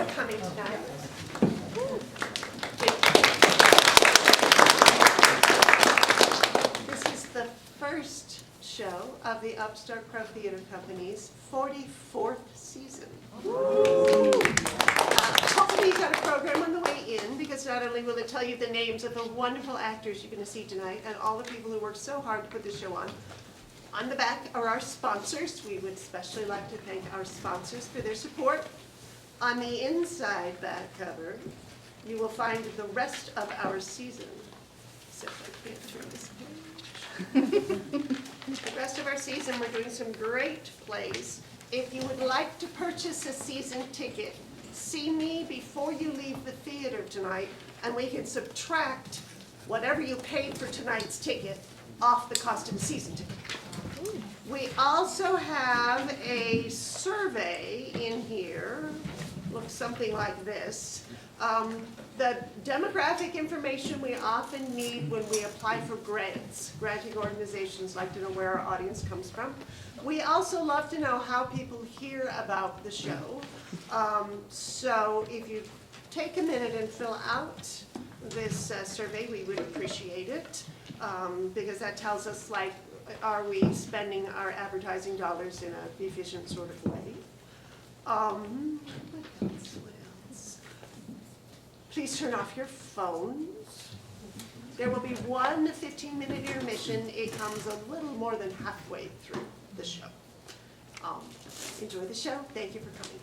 for coming tonight. This is the first show of the Upstart Pro Theater Company's 44th season. Hopefully you got a program on the way in, because not only will it tell you the names of the wonderful actors you're going to see tonight and all the people who worked so hard to put this show on the back are our sponsors. We would especially like to thank our sponsors for their support. On the inside back cover, you will find the rest of our season. Except I can't turn this page. The rest of our season, we're doing some great plays. If you would like to purchase a season ticket, see me before you leave the theater tonight, and we can subtract whatever you paid for tonight's ticket off the cost of the season ticket. We also have a survey in here, looks something like this. The demographic information we often need when we apply for grants. Granting organizations like to know where our audience comes from. We also love to know how people hear about the show. So if you take a minute and fill out this survey, we would appreciate it, because that tells us, like, are we spending our advertising dollars in an efficient sort of way? What else? Please turn off your phones. There will be one 15-minute intermission. It comes a little more than halfway through the show. Enjoy the show. Thank you for coming.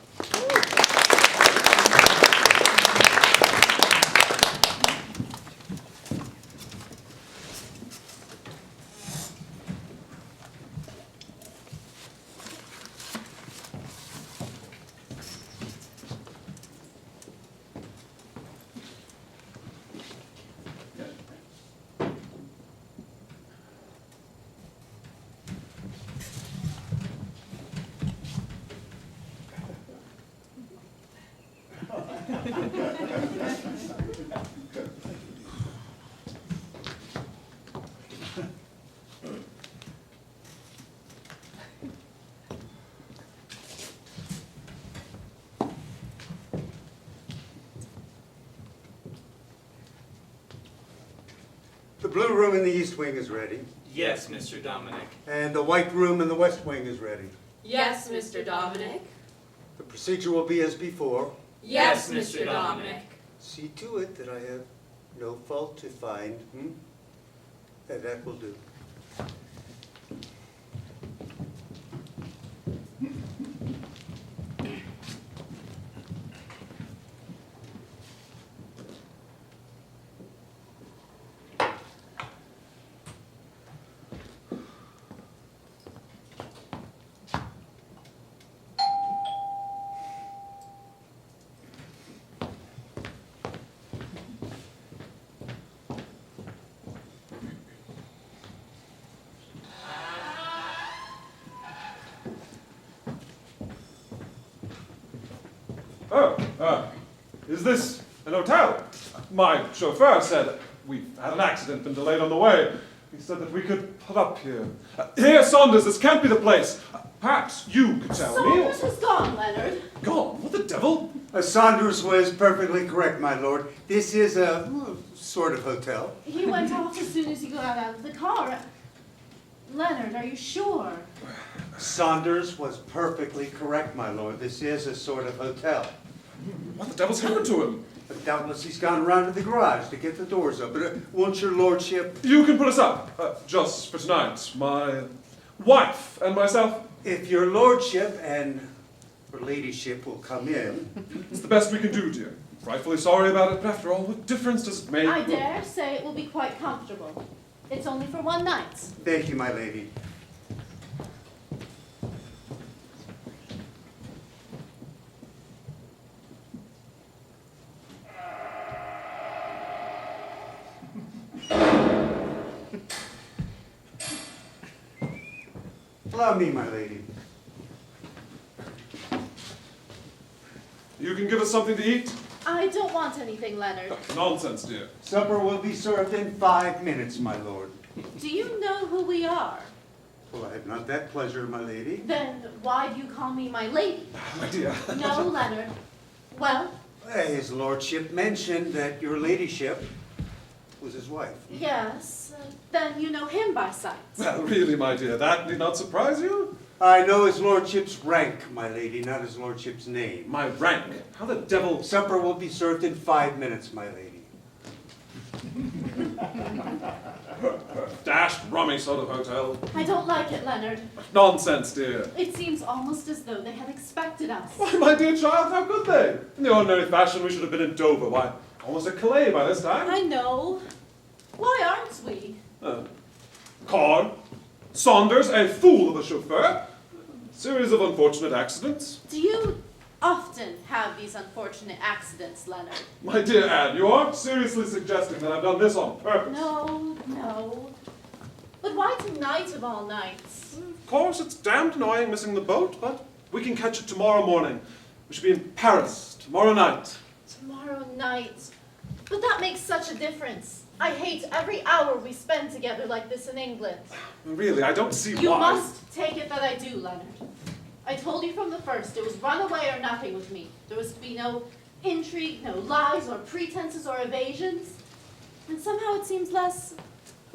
The blue room in the east wing is ready. Yes, Mr. Dominic. And the white room in the west wing is ready. Yes, Mr. Dominic. The procedure will be as before. Yes, Mr. Dominic. See to it that I have no fault to find. And that will do. Is this an hotel? My chauffeur said we've had an accident, been delayed on the way. He said that we could pull up here. Here, Saunders, this can't be the place. Perhaps you could tell me. Saunders was gone, Leonard. Gone? What the devil? Saunders was perfectly correct, my lord. This is a sort of hotel. He went off as soon as he got out of the car. Leonard, are you sure? Saunders was perfectly correct, my lord. This is a sort of hotel. What the devil's happened to him? But doubtless he's gone around to the garage to get the doors open. Won't your lordship? You can put us up, just for tonight. My wife and myself. If your lordship and her ladyship will come in. It's the best we can do, dear. Frightfully sorry about it, but after all, what difference does it make? I dare say it will be quite comfortable. It's only for one night. Thank you, my lady. Allow me, my lady. You can give us something to eat? I don't want anything, Leonard. Nonsense, dear. Supper will be served in 5 minutes, my lord. Do you know who we are? Well, I have not that pleasure, my lady. Then why do you call me my lady? My dear. No, Leonard. Well, His lordship mentioned that your ladyship was his wife. yes. Then you know him by sight. Well, really, my dear, that need not surprise you. I know his lordship's rank, my lady, not his lordship's name. My rank. How the devil... Supper will be served in 5 minutes, my lady. Dashed rummy sort of hotel. I don't like it, Leonard. Nonsense, dear. It seems almost as though they had expected us. Why, my dear child, how could they? In the ordinary fashion, we should have been in Dover. Why, almost at Calais by this time. I know. Why aren't we? Car, Saunders, a fool of a chauffeur. Series of unfortunate accidents. Do you often have these unfortunate accidents, Leonard? My dear Anne, you aren't seriously suggesting that I've done this on purpose. No. But why tonight of all nights? Of course, it's damned annoying missing the boat, but we can catch it tomorrow morning. We should be in Paris tomorrow night. Tomorrow night. But that makes such a difference. I hate every hour we spend together like this in England. Really, I don't see You why. must take it that I do, Leonard. I told you from the first, it was run away or nothing with me. There was to be no intrigue, no lies or pretenses or evasions. And somehow it seems less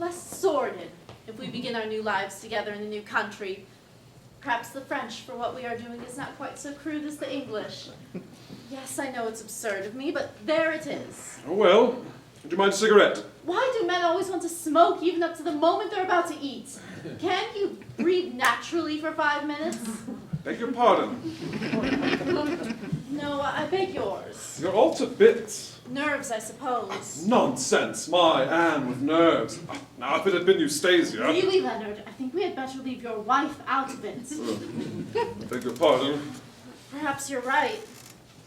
sordid if we begin our new lives together in a new country. Perhaps the French, for what we are doing, is not quite so crude as the English. Yes, I know it's absurd of me, but there it is. Oh, well. Would you mind a cigarette? Why do men always want to smoke even up to the moment they're about to eat? Can't you breathe naturally for 5 minutes? Beg your pardon. No, I beg yours. You're all to bits. Nerves, I suppose. Nonsense, my Anne with nerves. Now, if it had been Eustasia... Really, Leonard, I think we had better leave your wife out of it. Beg your pardon. Perhaps you're right.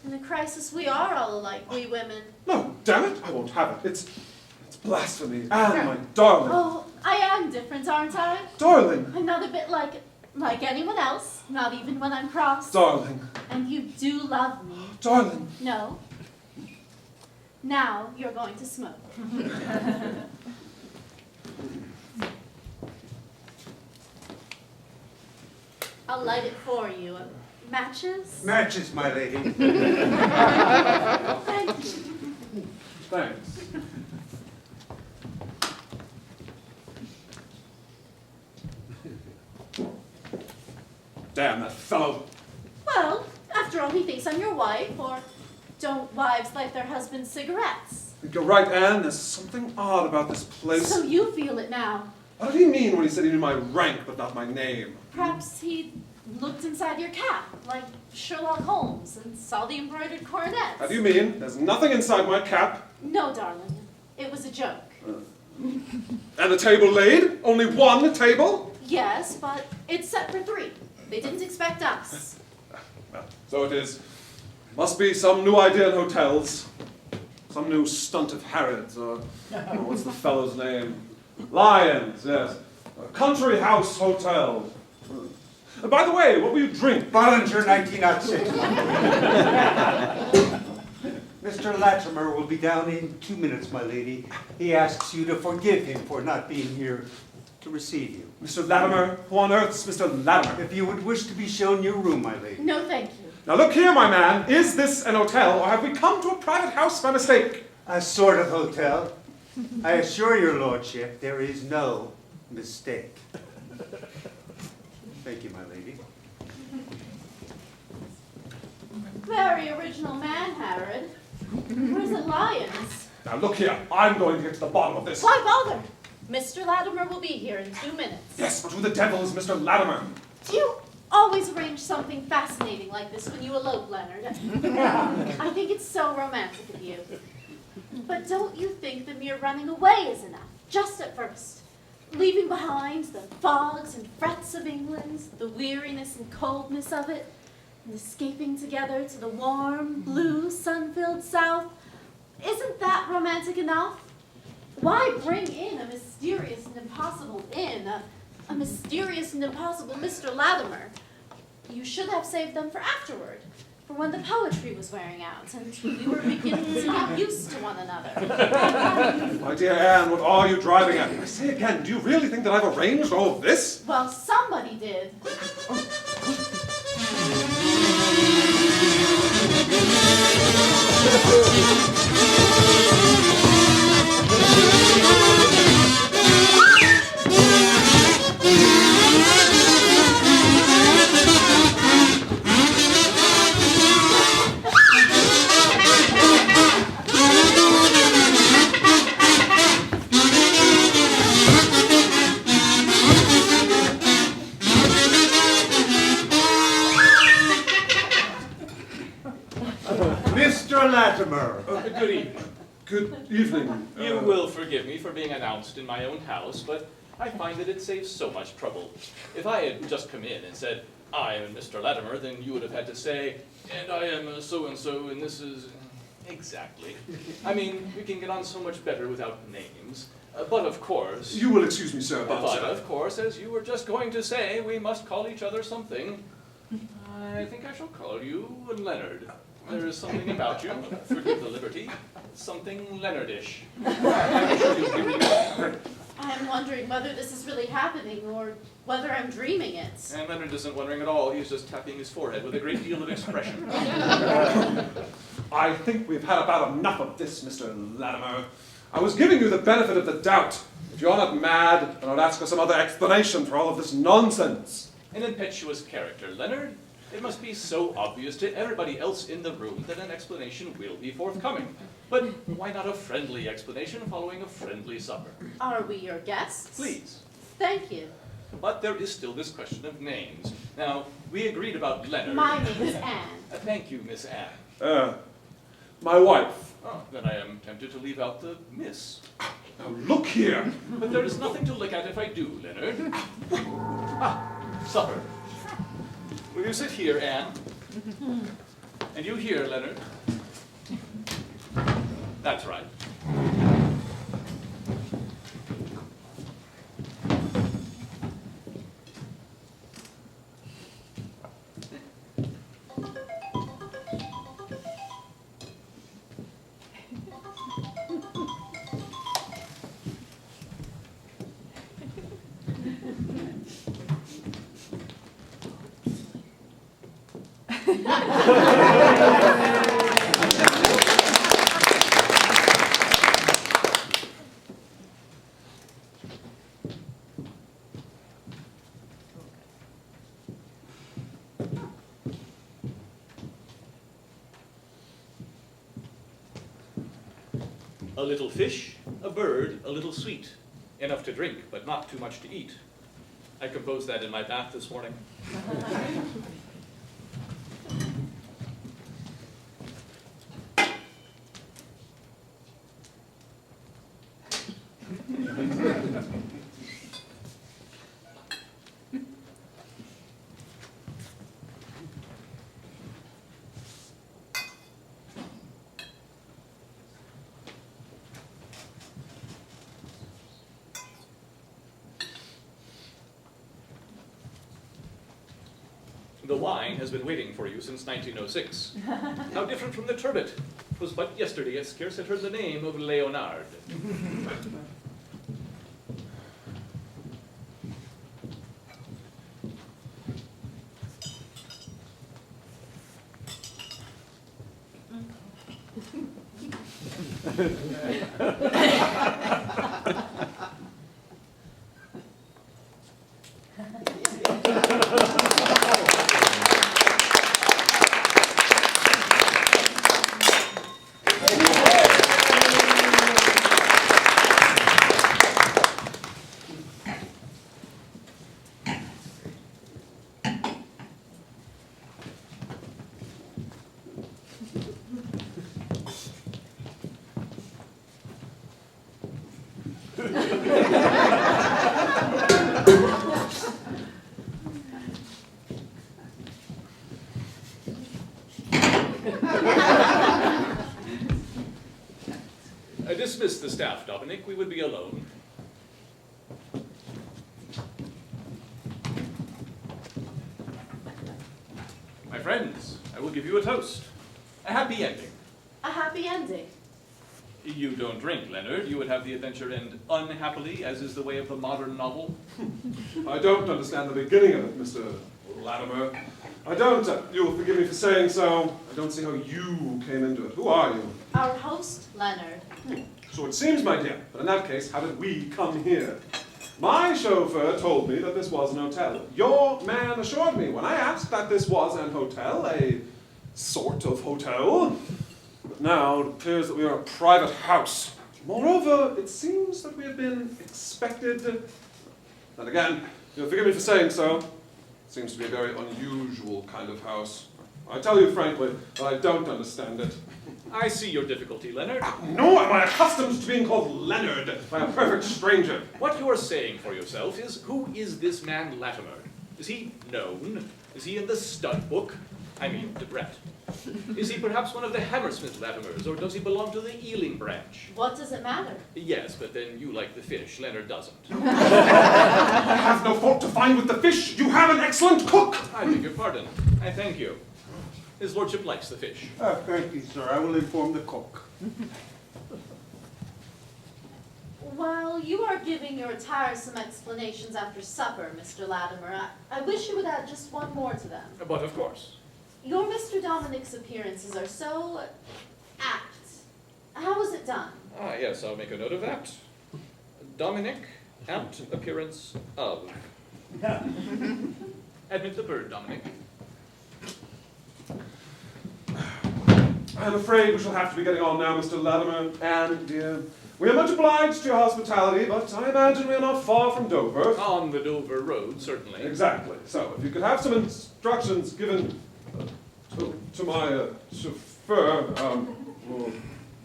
In a crisis, we are all alike, we women. No, damn it, I won't have it. It's blasphemy. Anne, my darling. Oh, I am different, aren't I? Darling. I'm not a bit like anyone else, not even when I'm cross. Darling. And you do love me. Darling. No. Now you're going to smoke. I'll light it for you. Matches? Matches, my lady. Thank you. Thanks. Damn that fellow. Well, after all, he thinks I'm your wife, or don't wives light their husbands' cigarettes? You're right, Anne. There's something odd about this place. So you feel it now. What did he mean when he said he knew my rank but not my name? Perhaps he looked inside your cap, like Sherlock Holmes, and saw the embroidered coronets. How do you mean? There's nothing inside my cap. No, darling. It was a joke. And the table laid? Only one table? Yes, but it's set for 3. They didn't expect us. Well, so it is. Must be some new idea in hotels. Some new stunt of Harrod's, or what's the fellow's name? Lyons, yes. A country house hotel. By the way, what will you drink? Bollinger 1906. Mr. Latimer will be down in 2 minutes, my lady. He asks you to forgive him for not being here to receive you. Mr. Latimer? Who on earth's Mr. Latimer? If you would wish to be shown your room, my lady. No, thank you. Now look here, my man. Is this an hotel, or have we come to a private house by mistake? A sort of hotel. I assure your lordship there is no mistake. Thank you, my lady. Very original man, Harrod. Where's the Lyons? Now look here. I'm going to get to the bottom of this. Why bother? Mr. Latimer will be here in 2 minutes. Yes, but who the devil is Mr. Latimer? Do you always arrange something fascinating like this when you elope, Leonard? I think it's so romantic of you. But don't you think the mere running away is enough, just at first? Leaving behind the fogs and frets of England, the weariness and coldness of it, and escaping together to the warm, blue, sun-filled south. Isn't that romantic enough? Why bring in a mysterious and impossible a mysterious and impossible Mr. Latimer? You should have saved them for afterward, for when the poetry was wearing out and we were beginning to get used to one another. My dear Anne, what are you driving at? I say again, do you really think that I've arranged all of this? Well, somebody did. Latimer. Good evening. Good evening. You will forgive me for being announced in my own house, but I find that it saves so much trouble. If I had just come in and said, I am Mr. Latimer, then you would have had to say, and I am so-and-so, and this is... Exactly. I mean, we can get on so much better without names. But of course... You will excuse me, sir, But of course, as you were just going to say, we must call each other something. I think I shall call you Leonard. There is something about you, forgive the liberty, something Leonardish. I'm sure you'll give me... I'm wondering whether this is really happening or whether I'm dreaming it. And Leonard isn't wondering at all. He's just tapping his forehead with a great deal of expression. I think we've had about enough of this, Mr. Latimer. I was giving you the benefit of the doubt. If you're not mad, then I'd ask for some other explanation for all of this nonsense. An impetuous character, Leonard. It must be so obvious to everybody else in the room that an explanation will be forthcoming. But why not a friendly explanation following a friendly supper? Are we your guests? Please. Thank you. But there is still this question of names. Now, we agreed about Leonard. My name is Anne. Thank you, Miss Anne. My wife. Oh, then I am tempted to leave out the Miss. Now look here. But there is nothing to look at if I do, Leonard. Supper. Will you sit here, Anne? And you here, Leonard? That's right. A little fish, a bird, a little sweet. Enough to drink, but not too much to eat. I composed that in my bath this morning. The wine has been waiting for you since 1906. How different from the turbot. 'Twas but yesterday I scarce had heard the name of Leonard. Dismiss the staff, Dominic. We would be alone. My friends, I will give you a toast. A happy ending. A happy ending. You don't drink, Leonard. You would have the adventure end unhappily, as is the way of the modern novel. I don't understand the beginning of it, Mr. Latimer. I don't. You'll forgive me for saying so. I don't see how you came into it. Who are you? Our host, Leonard. So it seems, my dear. But in that case, how did we come here? My chauffeur told me that this was an hotel. Your man assured me when I asked that this was an hotel, a sort of hotel. But now it appears that we are a private house. Moreover, it seems that we have been expected. And again, you'll forgive me for saying so. It seems to be a very unusual kind of house. I tell you frankly, I don't understand it. I see your difficulty, Leonard. Nor am I accustomed to being called Leonard by a perfect stranger. What you are saying for yourself is, who is this man Latimer? Is he known? Is he in the stud book? I mean, Debret. Is he perhaps one of the Hammersmith Latimers, or does he belong to the Ealing branch? What does it matter? Yes, but then you like the fish, Leonard doesn't. I have no fault to find with the fish. You have an excellent cook. I beg your pardon. I thank you. His lordship likes the fish. Thank you, sir. I will inform the cook. While you are giving your tiresome explanations after supper, Mr. Latimer, I wish you would add just one more to them. But of course. Your Mr. Dominic's appearances are so apt. How was it done? Ah, yes, I'll make a note of that. Dominic, apt appearance of. Admit the bird, Dominic. I'm afraid we shall have to be getting on now, Mr. Latimer. And, dear, we are much obliged to your hospitality, but I imagine we are not far from Dover. On the Dover Road, certainly. Exactly. So, if you could have some instructions given to my chauffeur,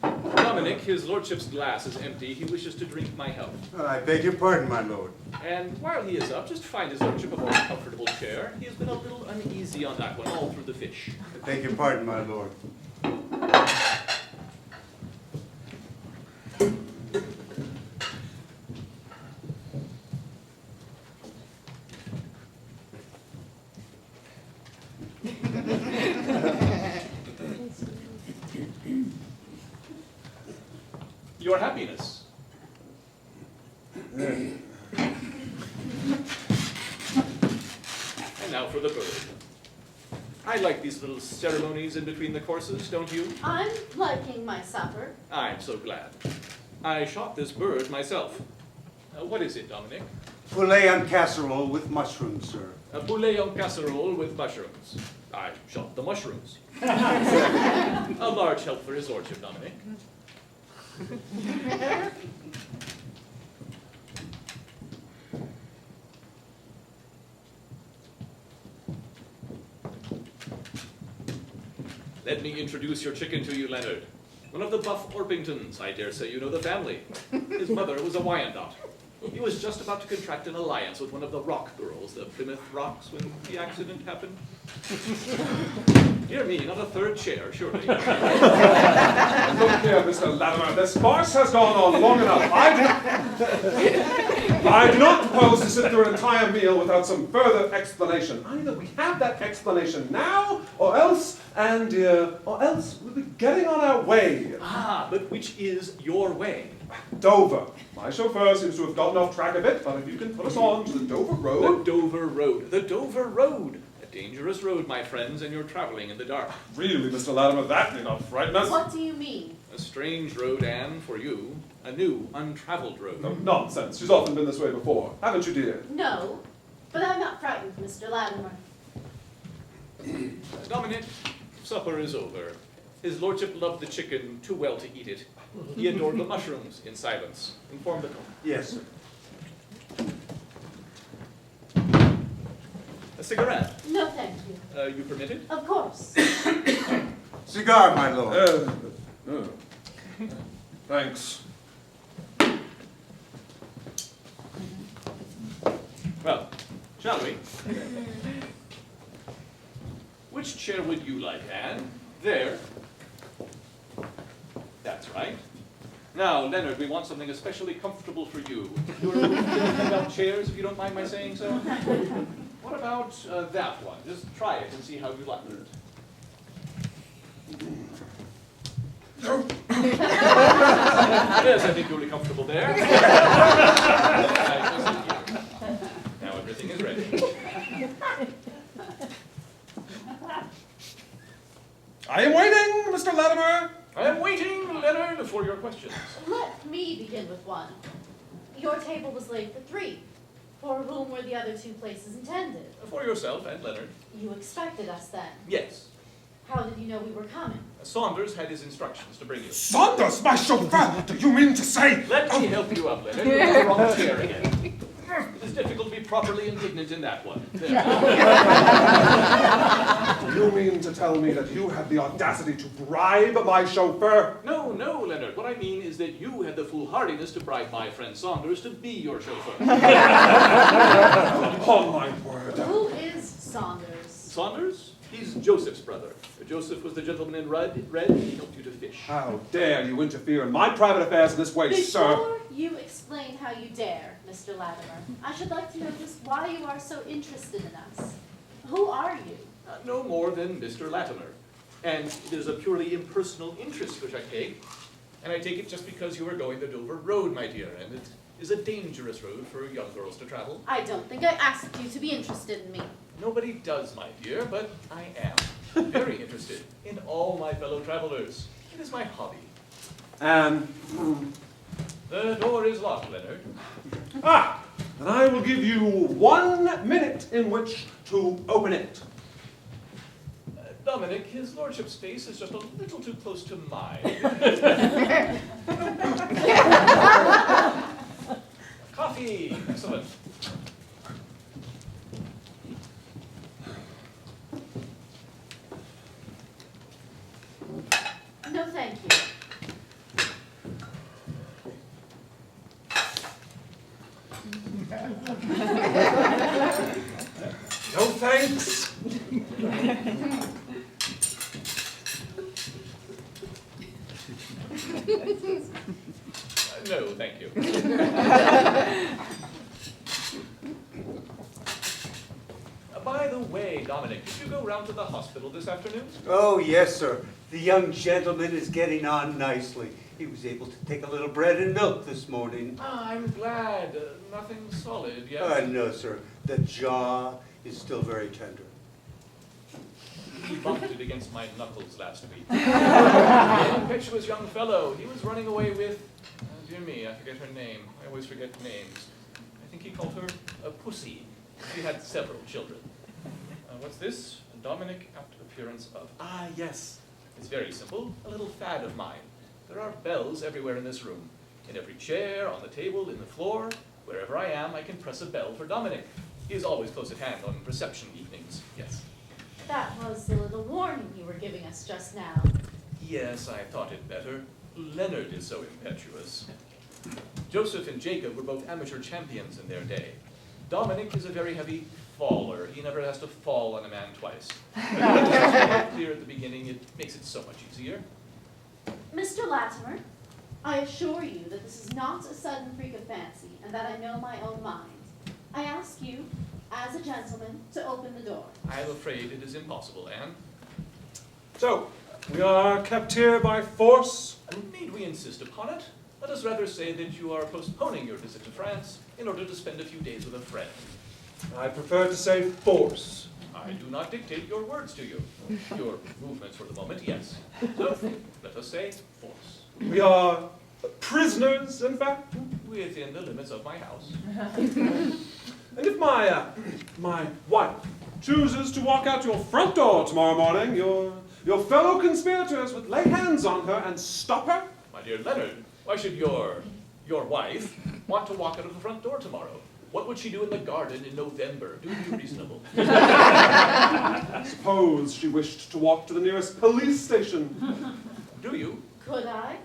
Dominic, his lordship's glass is empty. He wishes to drink my health. I beg your pardon, my lord. And while he is up, just find his lordship a more comfortable chair. He has been a little uneasy on that one all through the fish. I beg your pardon, my lord. Your happiness. And now for the bird. I like these little ceremonies in between the courses, don't you? I'm liking my supper. I'm so glad. I shot this bird myself. What is it, Dominic? Poulet en casserole with mushrooms, sir. A poulet en casserole with mushrooms. I shot the mushrooms. A large help for his lordship, Dominic. Let me introduce your chicken to you, Leonard. One of the Buff Orpingtons. I dare say you know the family. His mother was a Wyandotte. He was just about to contract an alliance with one of the Rock girls, the Plymouth Rocks, when the accident happened. Dear me, not a third chair, surely. Look here, Mr. Latimer, this farce has gone on long enough. I do not propose to sit through an entire meal without some further explanation. Either we have that explanation now, or else, or else we'll be getting on our way. Ah, but which is your way? Dover. My chauffeur seems to have gotten off track a bit, but if you can put us on to the Dover The Road. Dover Road. The Dover Road. A dangerous road, my friends, and you're traveling in the dark. Really, Mr. Latimer, that need not frighten us. What do you mean? A strange road, Anne, for you. A new, untraveled road. No, nonsense. She's often been this way before. Haven't you, dear? No, but I'm not frightened, Mr. Latimer. Dominic, supper is over. His lordship loved the chicken too well to eat it. He adored the mushrooms in silence. Inform the cook. Yes, sir. A cigarette. No, thank you. You permitted? Of course. Cigar, my lord. Thanks. Well, shall we? Which chair would you like, Anne? There. That's right. Now, Leonard, we want something especially comfortable for you. You're thinking about chairs, if you don't mind my saying so. What about that one? Just try it and see how you like it. Yes, I think you'll be comfortable there. Now everything is ready. I am waiting, Mr. Latimer. I am waiting, Leonard, for your questions. Let me begin with one. Your table was laid for 3. For whom were the other 2 places intended? For yourself and Leonard. You expected us then. Yes. How did you know we were coming? Saunders had his instructions to bring you. Saunders, my chauffeur! Do you mean to say? Let me help you up, Leonard. You're on the wrong chair again. It is difficult to be properly indignant in that one. There. Do you mean to tell me that you had the audacity to bribe my chauffeur? No, Leonard. What I mean is that you had the foolhardiness to bribe my friend Saunders to be your chauffeur. Upon my word. Who is Saunders? Saunders? He's Joseph's brother. Joseph was the gentleman in red. He helped you to fish. How dare you interfere in my private affairs in this way, sir? Before you explain how you dare, Mr. Latimer, I should like to know just why you are so interested in us. Who are you? No more than Mr. Latimer. And it is a purely impersonal interest which I take. And I take it just because you are going the Dover Road, my dear, and it is a dangerous road for young girls to travel. I don't think I asked you to be interested in me. Nobody does, my dear, but I am very interested in all my fellow travelers. It is my hobby. And, The door is locked, Leonard. and I will give you 1 minute in which to open it. Dominic, his lordship's face is just a little too close to mine. Coffee! Excellent. No, thank you. No thanks. No, thank you. By the way, Dominic, did you go round to the hospital this afternoon? Oh, yes, sir. The young gentleman is getting on nicely. He was able to take a little bread and milk this morning. I'm glad. Nothing solid, yes? No, sir. The jaw is still very tender. He bumped it against my knuckles last week. An impetuous young fellow. He was running away with, dear me, I forget her name. I always forget names. I think he called her a pussy. She had several children. What's this? Dominic after appearance of. Ah, yes. It's very simple. A little fad of mine. There are bells everywhere in this room. In every chair, on the table, in the floor. Wherever I am, I can press a bell for Dominic. He is always close at hand on reception evenings. Yes. That was the little warning you were giving us just now. Yes, I thought it better. Leonard is so impetuous. Joseph and Jacob were both amateur champions in their day. Dominic is a very heavy faller. He never has to fall on a man twice. Clear at the beginning, it makes it so much easier. Mr. Latimer, I assure you that this is not a sudden freak of fancy, and that I know my own mind. I ask you, as a gentleman, to open the door. I am afraid it is impossible, Anne. So, we are kept here by force? Need we insist upon it? Let us rather say that you are postponing your visit to France in order to spend a few days with a friend. I prefer to say force. I do not dictate your words to you. Your movements for the moment, yes. So, let us say force. We are prisoners, in fact. Within the limits of my house. And if my wife chooses to walk out your front door tomorrow morning, your fellow conspirators would lay hands on her and stop her? My dear Leonard, why should your wife want to walk out of the front door tomorrow? What would she do in the garden in November? Do be reasonable. Suppose she wished to walk to the nearest police station. Do you? Could I?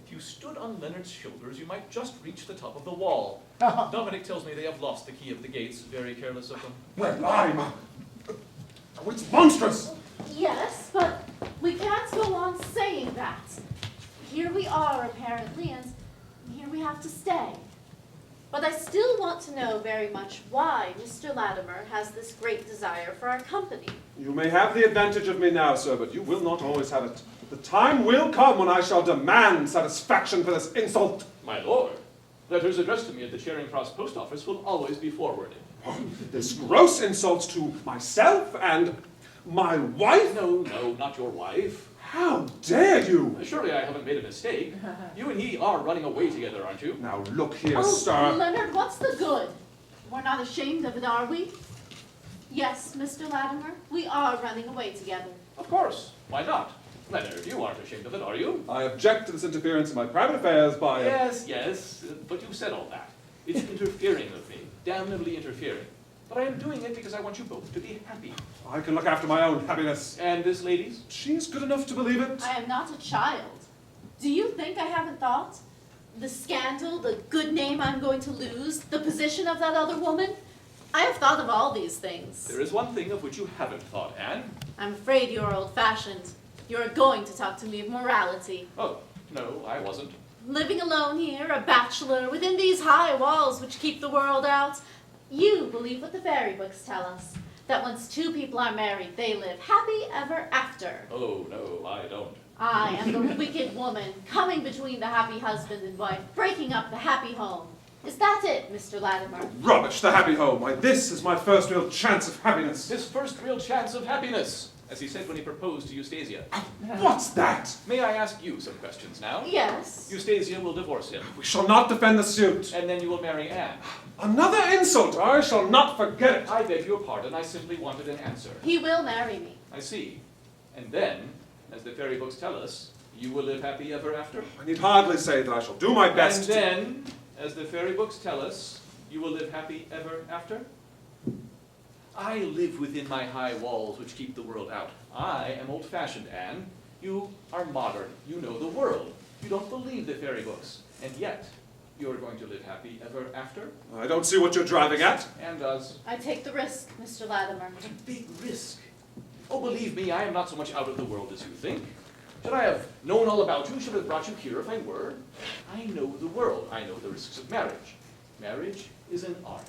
If you stood on Leonard's shoulders, you might just reach the top of the wall. Dominic tells me they have lost the key of the gates. Very careless of them. Well, it's monstrous! Yes, but we can't go on saying that. Here we are, apparently, and here we have to stay. But I still want to know very much why Mr. Latimer has this great desire for our company. You may have the advantage of me now, sir, but you will not always have it. The time will come when I shall demand satisfaction for this insult. My lord, letters addressed to me at the Charing Cross post office will always be forwarded. This gross insult to myself and my wife? No, not your wife. How dare you? Surely I haven't made a mistake. You and he are running away together, aren't you? Now look here, Oh, sir. Leonard, what's the good? We're not ashamed of it, are we? Yes, Mr. Latimer, we are running away together. Of course. Why not? Leonard, you aren't ashamed of it, are you? I object to this interference in my private affairs by... Yes, but you said all that. It's interfering with me, damnably interfering. But I am doing it because I want you both to be happy. I can look after my own happiness. And this lady's? She's good enough to believe it. I am not a child. Do you think I haven't thought? The scandal, the good name I'm going to lose, the position of that other woman? I have thought of all these things. There is one thing of which you haven't thought, Anne. I'm afraid you're old-fashioned. You're going to talk to me of morality. Oh, no, I wasn't. Living alone here, a bachelor, within these high walls which keep the world out, you believe what the fairy books tell us, that once two people are married, they live happy ever after. Oh, no, I don't. I am the wicked woman, coming between the happy husband and wife, breaking up the happy home. Is that it, Mr. Latimer? Rubbish, the happy home. Why, this is my first real chance of happiness. His first real chance of happiness, as he said when he proposed to Eustasia. What's that? May I ask you some questions now? Yes. Eustasia will divorce him, We shall not defend the suit. and then you will marry Anne. Another insult. I shall not forget it. I beg your pardon, I simply wanted an answer. He will marry me. I see. And then, as the fairy books tell us, you will live happy ever after. I need hardly say that I shall do my best. And then, as the fairy books tell us, you will live happy ever after. I live within my high walls which keep the world out. I am old-fashioned, Anne. You are modern. You know the world. You don't believe the fairy books. And yet, you are going to live happy ever after. I don't see what you're driving at. Anne does. I take the risk, Mr. Latimer. What a big risk. Oh, believe me, I am not so much out of the world as you think. Should I have known all about you, should have brought you here if I were. I know the world. I know the risks of marriage. Marriage is an art.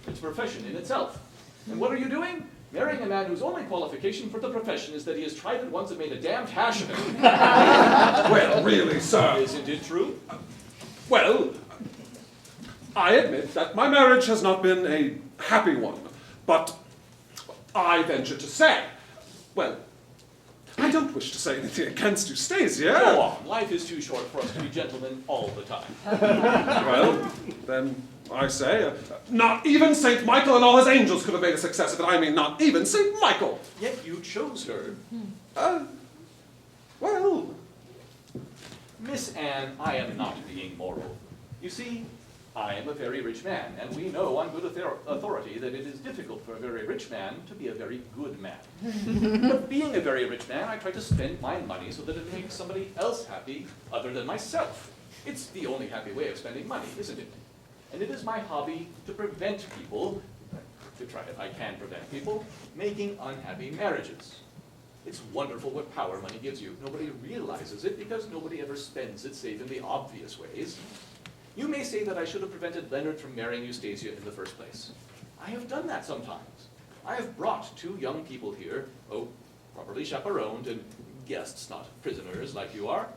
It's a profession in itself. And what are you doing? Marrying a man whose only qualification for the profession is that he has tried it once and made a damned hash of it. Well, really, sir. Isn't it true? Well, I admit that my marriage has not been a happy one, but I venture to say, well, I don't wish to say anything against Eustasia. Go on. Life is too short for us to be gentlemen all the time. Well, then I say, not even St. Michael and all his angels could have made a success of it. I mean, not even St. Michael. Yet you chose her. Well, Miss Anne, I am not being moral. You see, I am a very rich man, and we know on good authority that it is difficult for a very rich man to be a very good man. But being a very rich man, I try to spend my money so that it makes somebody else happy other than myself. It's the only happy way of spending money, isn't it? And it is my hobby to prevent people, to try if I can prevent people, making unhappy marriages. It's wonderful what power money gives you. Nobody realizes it because nobody ever spends it save in the obvious ways. You may say that I should have prevented Leonard from marrying Eustasia in the first place. I have done that sometimes. I have brought two young people here, properly chaperoned and guests, not prisoners like you are.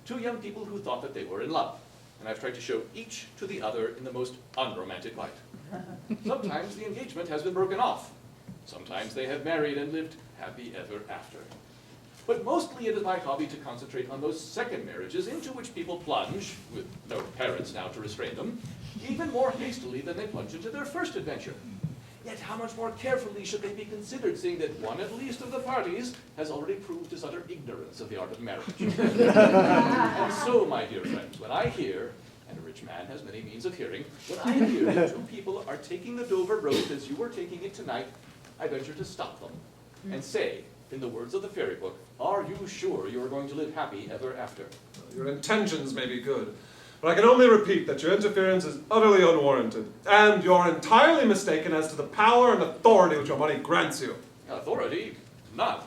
Two young people who thought that they were in love. And I've tried to show each to the other in the most unromantic light. Sometimes the engagement has been broken off. Sometimes they have married and lived happy ever after. But mostly it is my hobby to concentrate on those second marriages into which people plunge, with no parents now to restrain them, even more hastily than they plunge into their first adventure. Yet how much more carefully should they be considered, seeing that one at least of the parties has already proved his utter ignorance of the art of marriage. And so, my dear friends, when I hear, and a rich man has many means of hearing, when I hear that two people are taking the Dover Road as you are taking it tonight, I venture to stop them and say, in the words of the fairy book, are you sure you are going to live happy ever after? your intentions may be good, but I can only repeat that your interference is utterly unwarranted, and you're entirely mistaken as to the power and authority which your money grants you. Authority? None.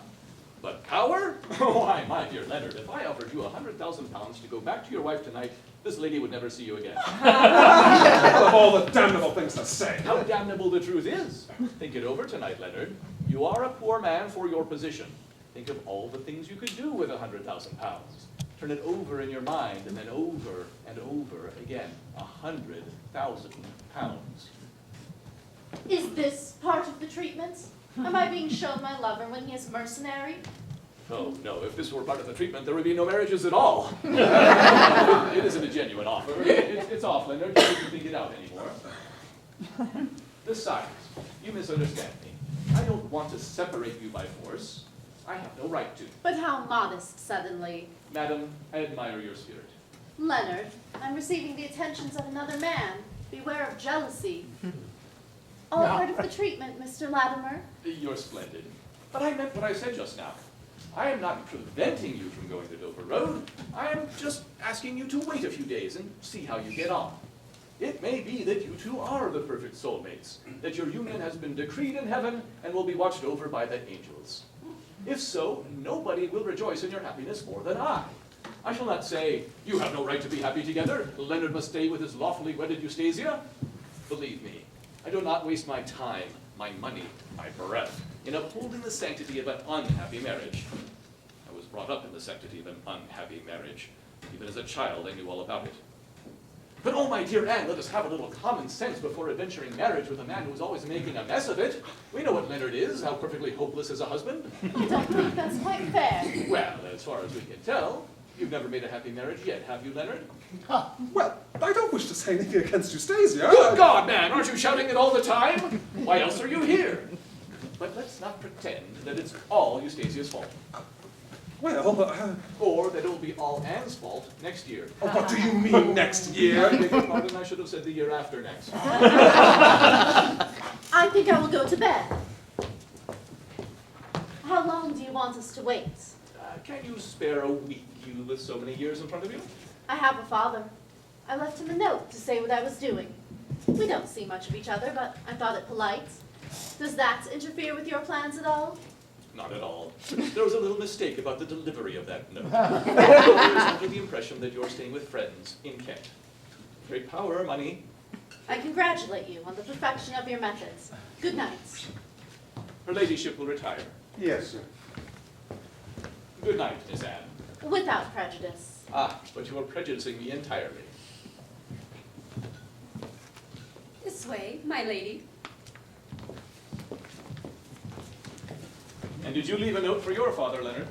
But power? Why, my dear Leonard, if I offered you £100,000 to go back to your wife tonight, this lady would never see you again. Of all the damnable things to say. How damnable the truth is. Think it over tonight, Leonard. You are a poor man for your position. Think of all the things you could do with £100,000. Turn it over in your mind, and then over and over again. £100,000. Is this part of the treatment? Am I being shown my lover when he is mercenary? Oh, no, if this were part of the treatment, there would be no marriages at all. It isn't a genuine offer. It's off, Leonard. You shouldn't think it out anymore. Besides, you misunderstand me. I don't want to separate you by force. I have no right to. But how modest suddenly. Madam, I admire your spirit. Leonard, I'm receiving the attentions of another man. Beware of jealousy. All part of the treatment, Mr. Latimer. You're splendid. But I meant what I said just now. I am not preventing you from going to Dover Road. I am just asking you to wait a few days and see how you get on. It may be that you two are the perfect soulmates, that your union has been decreed in heaven and will be watched over by the angels. If so, nobody will rejoice in your happiness more than I. I shall not say, you have no right to be happy together. Leonard must stay with his lawfully wedded Eustasia. Believe me, I do not waste my time, my money, my breath in upholding the sanctity of an unhappy marriage. I was brought up in the sanctity of an unhappy marriage. Even as a child, I knew all about it. But oh, my dear Anne, let us have a little common sense before adventuring marriage with a man who is always making a mess of it. We know what Leonard is, how perfectly hopeless as a husband. I don't think that's quite fair. Well, as far as we can tell, you've never made a happy marriage yet, have you, Leonard? Well, I don't wish to say anything against Eustasia. Good God, man, aren't you shouting it all the time? Why else are you here? But let's not pretend that it's all Eustasia's fault. Well, Or that it will be all Anne's fault next year. oh, what do you mean next year? I beg your pardon, I should have said the year after next. I think I will go to bed. How long do you want us to wait? Can you spare a week, you with so many years in front of you? I have a father. I left him a note to say what I was doing. We don't see much of each other, but I thought it polite. Does that interfere with your plans at all? Not at all. There was a little mistake about the delivery of that note. I was under the impression that you're staying with friends in Kent. Great power, money. I congratulate you on the perfection of your methods. Good night. Her ladyship will retire. Yes, sir. Good night, Miss Anne. Without prejudice. Ah, but you are prejudicing me entirely. This way, my lady. And did you leave a note for your father, Leonard?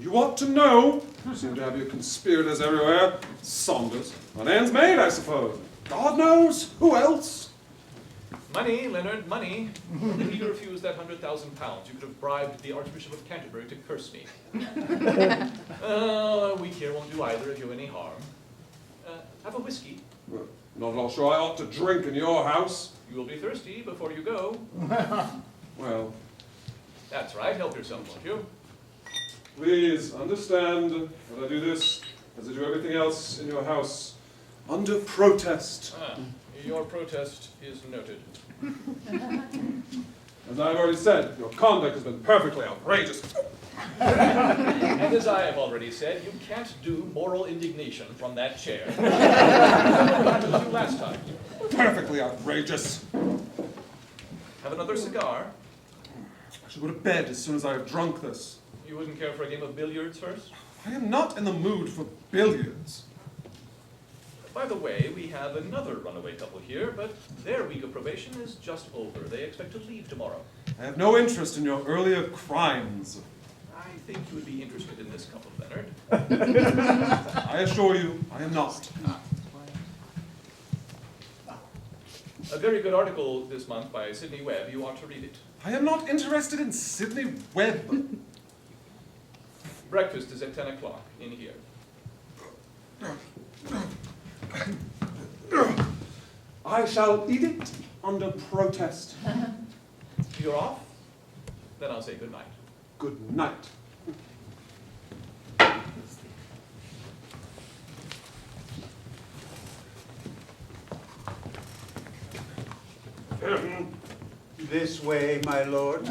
You ought to know. You seem to have your conspirators everywhere. Saunders. On Anne's maid, I suppose. God knows. Who else? Money, Leonard, money. If you refused that £100,000, you could have bribed the Archbishop of Canterbury to curse me. A week here won't do either of you any harm. Have a whiskey. Well, not at all sure I ought to drink in your house. You will be thirsty before you go. Well, That's right, help yourself, won't you? please understand that I do this, as I do everything else in your house, under protest. Your protest is noted. As I've already said, your conduct has been perfectly outrageous. And as I have already said, you can't do moral indignation from that chair. What did you last time? Perfectly outrageous. Have another cigar? I should go to bed as soon as I have drunk this. You wouldn't care for a game of billiards first? I am not in the mood for billiards. By the way, we have another runaway couple here, but their week of probation is just over. They expect to leave tomorrow. I have no interest in your earlier crimes. I think you would be interested in this couple, Leonard. I assure you, I am not. A very good article this month by Sidney Webb. You ought to read it. I am not interested in Sidney Webb. Breakfast is at 10 o'clock in here. I shall eat it under protest. You're off? Then I'll say good night. Good night. This way, my lord.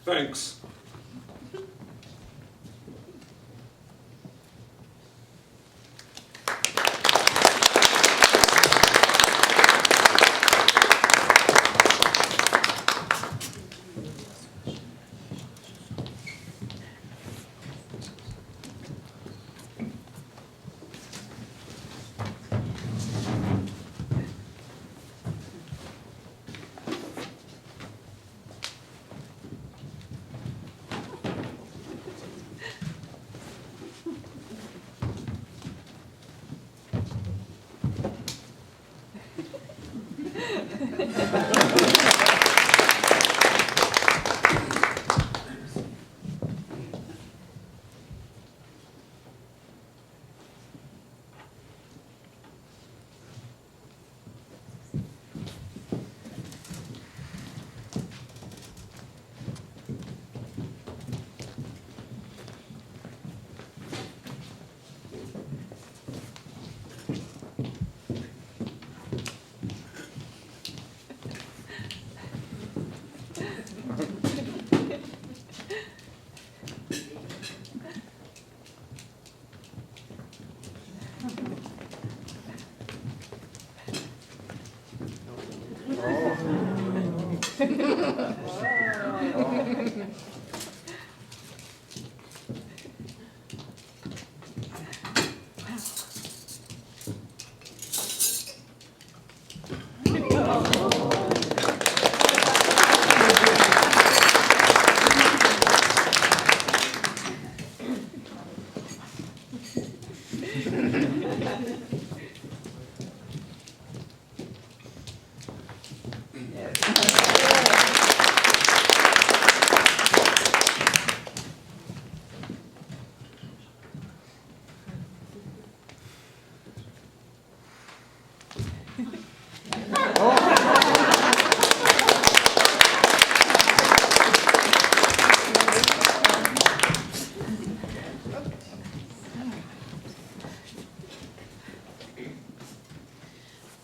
Thanks.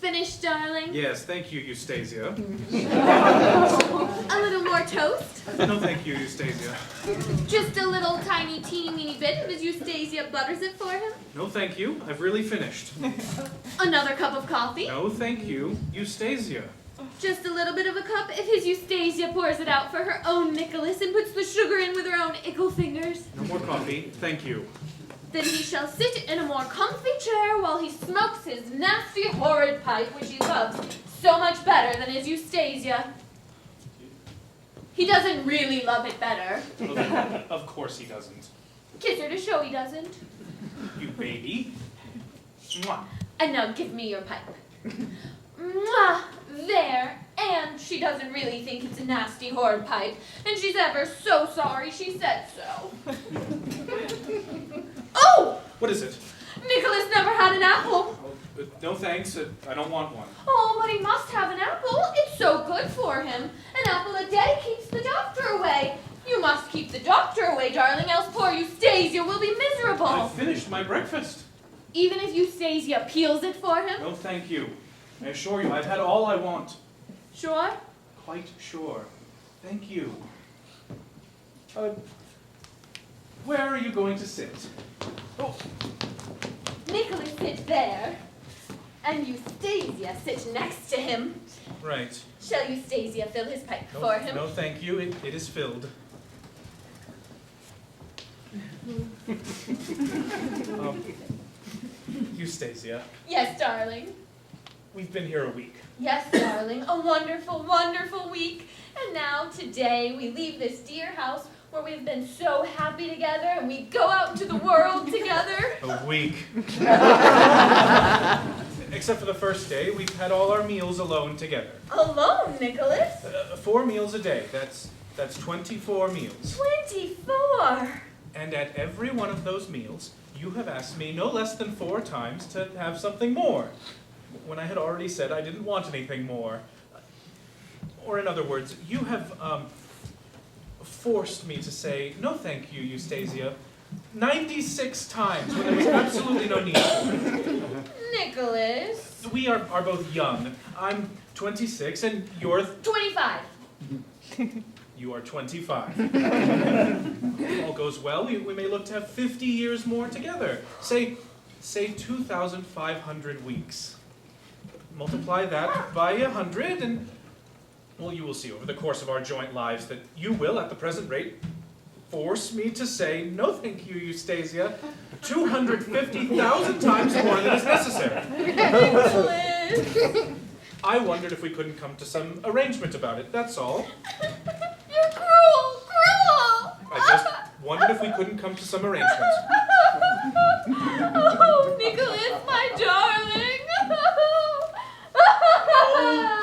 Finished, darling? Yes, thank you, Eustasia. A little more toast? No, thank you, Eustasia. Just a little tiny teeny weeny bit of his Eustasia butters it for him? No, thank you. I've really finished. Another cup of coffee? No, thank you, Eustasia. Just a little bit of a cup if his Eustasia pours it out for her own Nicholas and puts the sugar in with her own ickle fingers. No more coffee, thank you. Then he shall sit in a more comfy chair while he smokes his nasty, horrid pipe, which he loves so much better than his Eustasia. He doesn't really love it better. Of course he doesn't. Kiss her to show he doesn't. You baby. Mwah. And now give me your pipe. Mwah! There. And she doesn't really think it's a nasty, horrid pipe. And she's ever so sorry she said so. Oh! What is it? Nicholas never had an apple. Oh, no thanks, I don't want one. Oh, but he must have an apple. It's so good for him. An apple a day keeps the doctor away. You must keep the doctor away, darling, else poor Eustasia will be miserable. I finished my breakfast. Even if Eustasia peels it for him? No, thank you. I assure you, I've had all I want. Sure? Quite sure. Thank you. Where are you going to sit? Oh, Nicholas sit there, and Eustasia sit next to him. right. Shall Eustasia fill his pipe No, for him? no, thank you. It is filled. Eustasia, Yes, darling. we've been here a week. Yes, darling. A wonderful, wonderful week. And now, today, we leave this dear house where we've been so happy together, and we go out into the world together. A week. Except for the first day, we've had all our meals alone together. Alone, Nicholas? 4 meals a day. That's 24 meals. 24. And at every one of those meals, you have asked me no less than 4 times to have something more, when I had already said I didn't want anything more. Or in other words, you have forced me to say, no thank you, Eustasia, 96 times when there was absolutely no need for it. Nicholas. We are both young. I'm 26 and you're... 25. You are 25. If all goes well, we may look to have 50 years more together. Say 2,500 weeks. Multiply that by 100 and, well, you will see over the course of our joint lives that you will, at the present rate, force me to say, no thank you, Eustasia, 250,000 times more than is necessary. Nicholas. I wondered if we couldn't come to some arrangement about it, that's all. You're cruel, cruel. I just wondered if we couldn't come to some arrangement. Oh, Nicholas, my darling.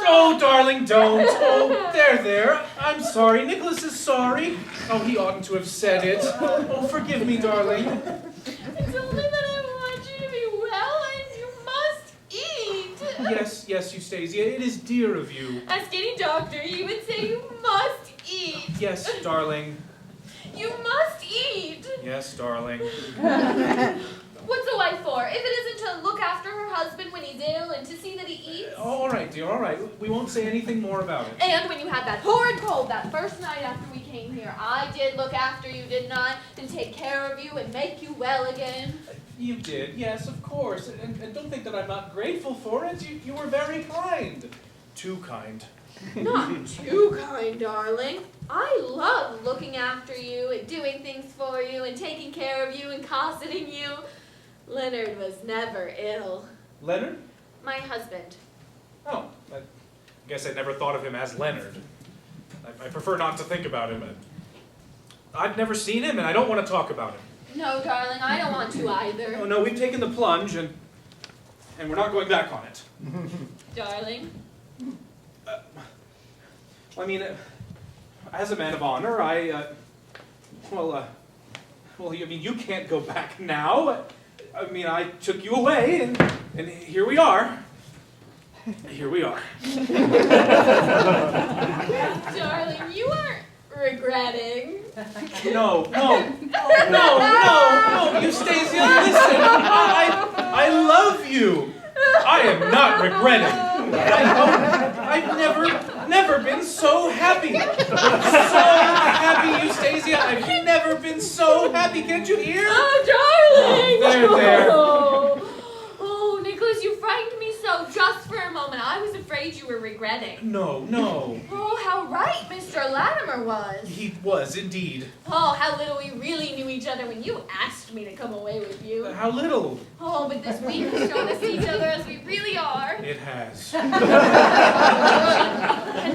Oh, darling, don't. Oh, there. I'm sorry. Nicholas is sorry. Oh, he oughtn't to have said it. Oh, forgive me, darling. It's only that I want you to be well and you must eat. Yes, Eustasia, it is dear of you. Ask any doctor, he would say you must eat. Yes, darling. You must eat. Yes, darling. What's a wife for? If it isn't to look after her husband when he's ill and to see that he eats? All right, dear, all right. We won't say anything more about it. And when you had that horrid cold that first night after we came here, I did look after you, didn't I? And take care of you and make you well again. You did, yes, of course. And don't think that I'm not grateful for it. You were very kind. Too kind. Not too kind, darling. I love looking after you and doing things for you and taking care of you and cosseting you. Leonard was never ill. Leonard? My husband. Oh, I guess I never thought of him as Leonard. I prefer not to think about him. I've never seen him, and I don't want to talk about him. No, darling, I don't want to either. Oh, no, we've taken the plunge, and we're not going back on it. Darling? I mean, as a man of honor, I mean, you can't go back now. I mean, I took you away, and here we are. Here we are. Darling, you aren't regretting. No, Eustasia, listen. I love you. I am not regretting. I've never been so happy. So happy, Eustasia. I've never been so happy. Can't you hear? Oh, darling. There. Oh, Nicholas, you frightened me so just for a moment. I was afraid you were regretting. No. Oh, how right Mr. Latimer was. He was indeed. Oh, how little we really knew each other when you asked me to come away with you. How little? Oh, but this week has shown us each other as we really are. It has. And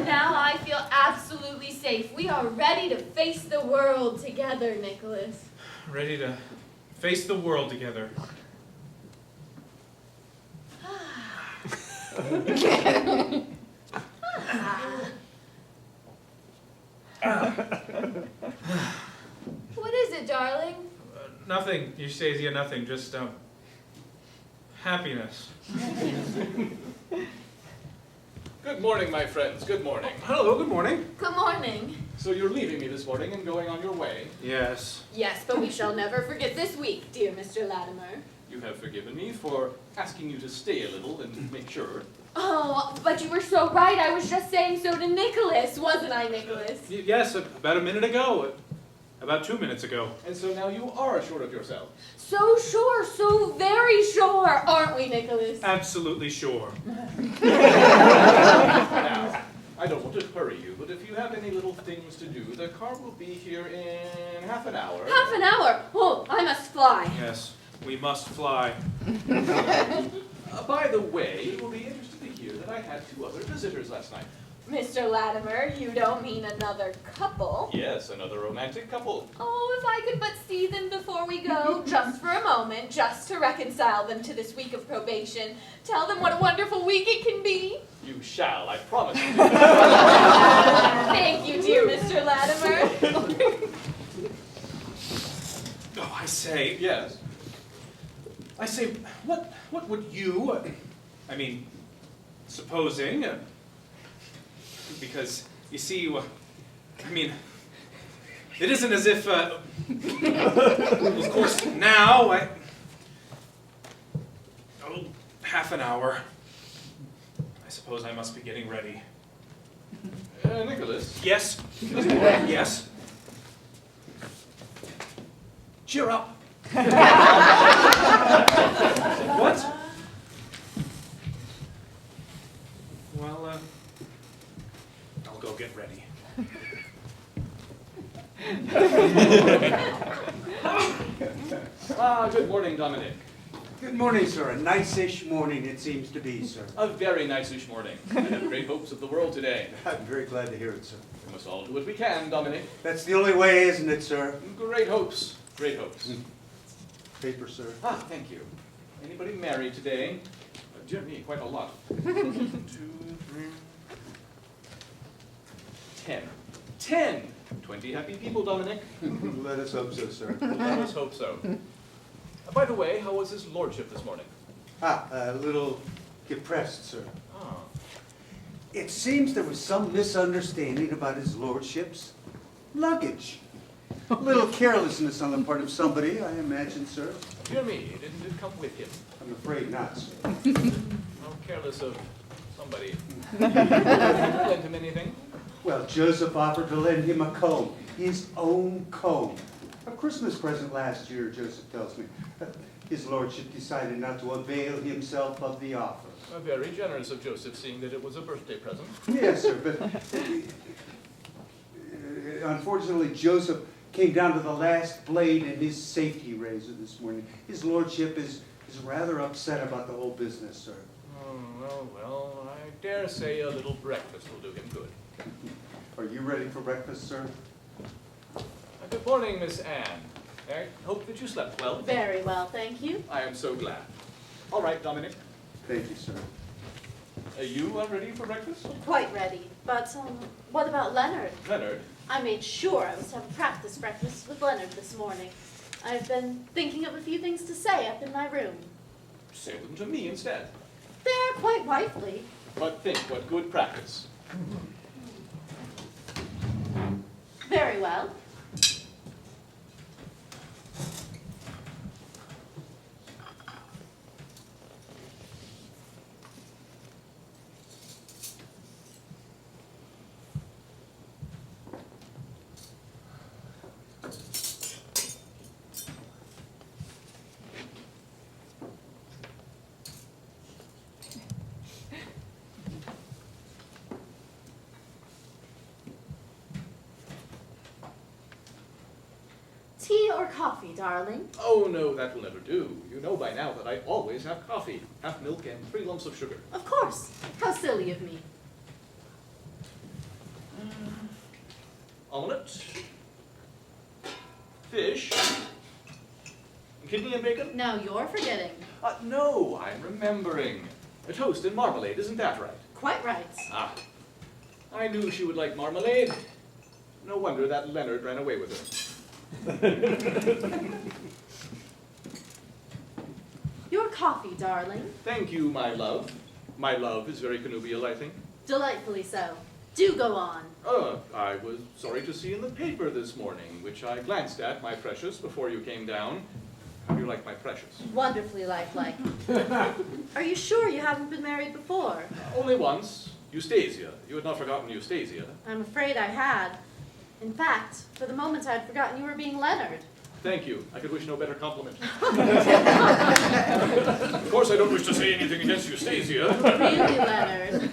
now I feel absolutely safe. We are ready to face the world together, Nicholas. Ready to face the world together. What is it, darling? Nothing, Eustasia, nothing. Just, happiness. Good morning, my friends. Good morning. Hello, good morning. Good morning. So you're leaving me this morning and going on your way. Yes. Yes, but we shall never forget this week, dear Mr. Latimer. You have forgiven me for asking you to stay a little and make sure. Oh, but you were so right. I was just saying so to Nicholas, wasn't I, Nicholas? Yes, about a minute ago. About 2 minutes ago. And so now you are sure of yourself. So sure, so very sure, aren't we, Nicholas? Absolutely sure. Now, I don't want to hurry you, but if you have any little things to do, the car will be here in half an hour. Half an hour? Oh, I must fly. Yes, we must fly. By the way, you will be interested to hear that I had 2 other visitors last night. Mr. Latimer, you don't mean another couple? Yes, another romantic couple. Oh, if I could but see them before we go, just for a moment, just to reconcile them to this week of probation. Tell them what a wonderful week it can be. You shall, I promise you. Thank you, dear Mr. Latimer. Oh, I say. Yes. I say, what would you, I mean, supposing, because, you see, I mean, it isn't as if, of course, now, half an hour, I suppose I must be getting ready. Nicholas. Yes? Yes? Cheer up. What? Well, I'll go get ready. Good morning, Dominic. Good morning, sir. A nice-ish morning it seems to be, sir. A very nice-ish morning. I have great hopes of the world today. I'm very glad to hear it, sir. We must all do what we can, Dominic. That's the only way, isn't it, sir? Great hopes. Great hopes. Paper, sir. Ah, thank you. Anybody married today? Dear me, quite a lot. 1, 2, 3. 10. 10! 20 happy people, Dominic. Let us hope so, sir. Let us hope so. By the way, how was his lordship this morning? A little depressed, sir. Ah. It seems there was some misunderstanding about his lordship's luggage. A little carelessness on the part of somebody, I imagine, sir. Dear me, didn't it come with him? I'm afraid not, sir. How careless of somebody. Lend him anything? Well, Joseph offered to lend him a comb, his own comb. A Christmas present last year, Joseph tells me. His lordship decided not to avail himself of the offer. Very generous of Joseph, seeing that it was a birthday present. Yes, sir, but unfortunately, Joseph came down to the last blade in his safety razor this morning. His lordship is rather upset about the whole business, sir. Oh, well, I dare say a little breakfast will do him good. Are you ready for breakfast, sir? Good morning, Miss Anne. I hope that you slept well. Very well, thank you. I am so glad. All right, Dominic. Thank you, sir. Are you ready for breakfast? Quite ready. But what about Leonard? Leonard? I made sure I was to have a practice breakfast with Leonard this morning. I've been thinking of a few things to say up in my room. Say them to me instead. They're quite wifely. But think what good practice. Very well. Tea or coffee, darling? Oh, no, that will never do. You know by now that I always have coffee. Half milk and 3 lumps of sugar. Of course. How silly of me. Omelette. Fish. Kidney and bacon? Now you're forgetting. No, I'm remembering. A toast and marmalade, isn't that right? Quite right. Ah, I knew she would like marmalade. No wonder that Leonard ran away with her. Your coffee, darling. Thank you, my love. My love is very connubial, I think. Delightfully so. Do go on. I was sorry to see in the paper this morning, which I glanced at, my precious, before you came down. How do you like my precious? Wonderfully lifelike. Are you sure you haven't been married before? Only once. Eustasia. You had not forgotten Eustasia. I'm afraid I had. In fact, for the moment I had forgotten you were being Leonard. Thank you. I could wish no better compliment. Of course, I don't wish to say anything against Eustasia. Really, Leonard?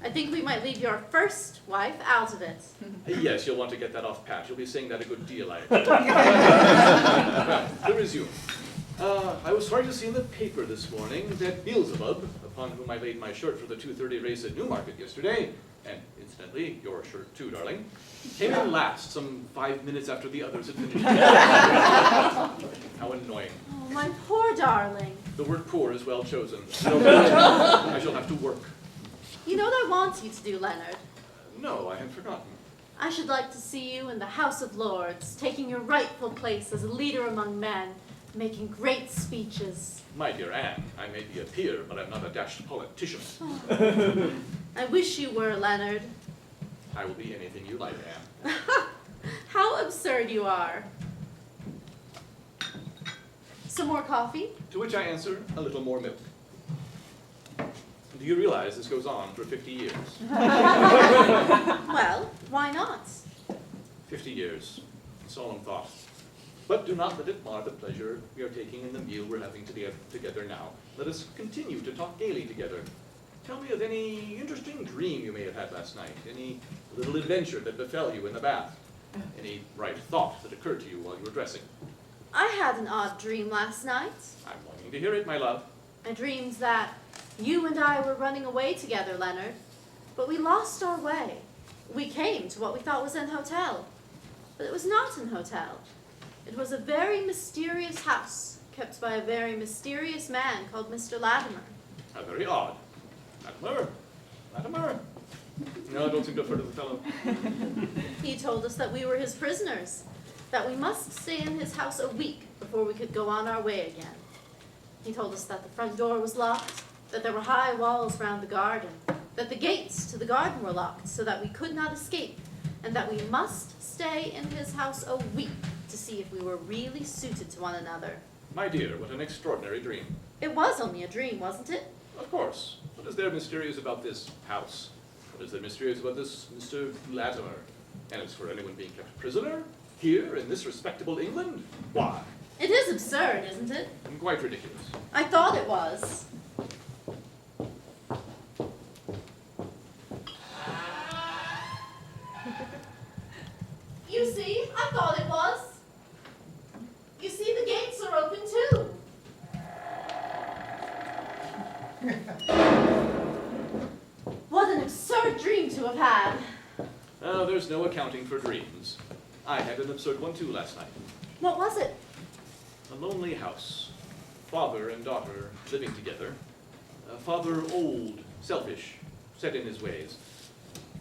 I think we might leave your first wife out of it. Yes, you'll want to get that off pat. You'll be saying that a good deal, I expect. Well, to resume. I was sorry to see in the paper this morning that Beelzebub, upon whom I laid my shirt for the 2:30 race at Newmarket yesterday, and incidentally, your shirt too, darling, came in last, some 5 minutes after the others had finished. How annoying. Oh, my poor darling. The word poor is well chosen. I shall have to work. You know what I want you to do, Leonard? No, I had forgotten. I should like to see you in the House of Lords, taking your rightful place as a leader among men, making great speeches. My dear Anne, I may be a peer, but I'm not a dashed politician. I wish you were, Leonard. I will be anything you like, Anne. How absurd you are. Some more coffee? To which I answer, a little more milk. Do you realize this goes on for 50 years? Well, why not? 50 years. Solemn thought. But do not let it mar the pleasure we are taking in the meal we're having together now. Let us continue to talk gaily together. Tell me of any interesting dream you may have had last night, any little adventure that befell you in the bath, any bright thought that occurred to you while you were dressing. I had an odd dream last night. I'm longing to hear it, my love. I dreamed that you and I were running away together, Leonard, but we lost our way. We came to what we thought was an hotel, but it was not an hotel. It was a very mysterious house, kept by a very mysterious man called Mr. Latimer. How very odd. Latimer? Latimer? No, I don't seem to have heard of the fellow. He told us that we were his prisoners, that we must stay in his house a week before we could go on our way again. He told us that the front door was locked, that there were high walls round the garden, that the gates to the garden were locked so that we could not escape, and that we must stay in his house a week to see if we were really suited to one another. My dear, what an extraordinary dream. It was only a dream, wasn't it? Of course. What is there mysterious about this house? What is there mysterious about this Mr. Latimer? And as for anyone being kept prisoner, here in this respectable England, why? It is absurd, isn't it? Quite ridiculous. I thought it was. You see, I thought it was. You see, the gates are open too. What an absurd dream to have had. Oh, there's no accounting for dreams. I had an absurd one too last night. What was it? A lonely house. Father and daughter living together. Father old, selfish, set in his ways.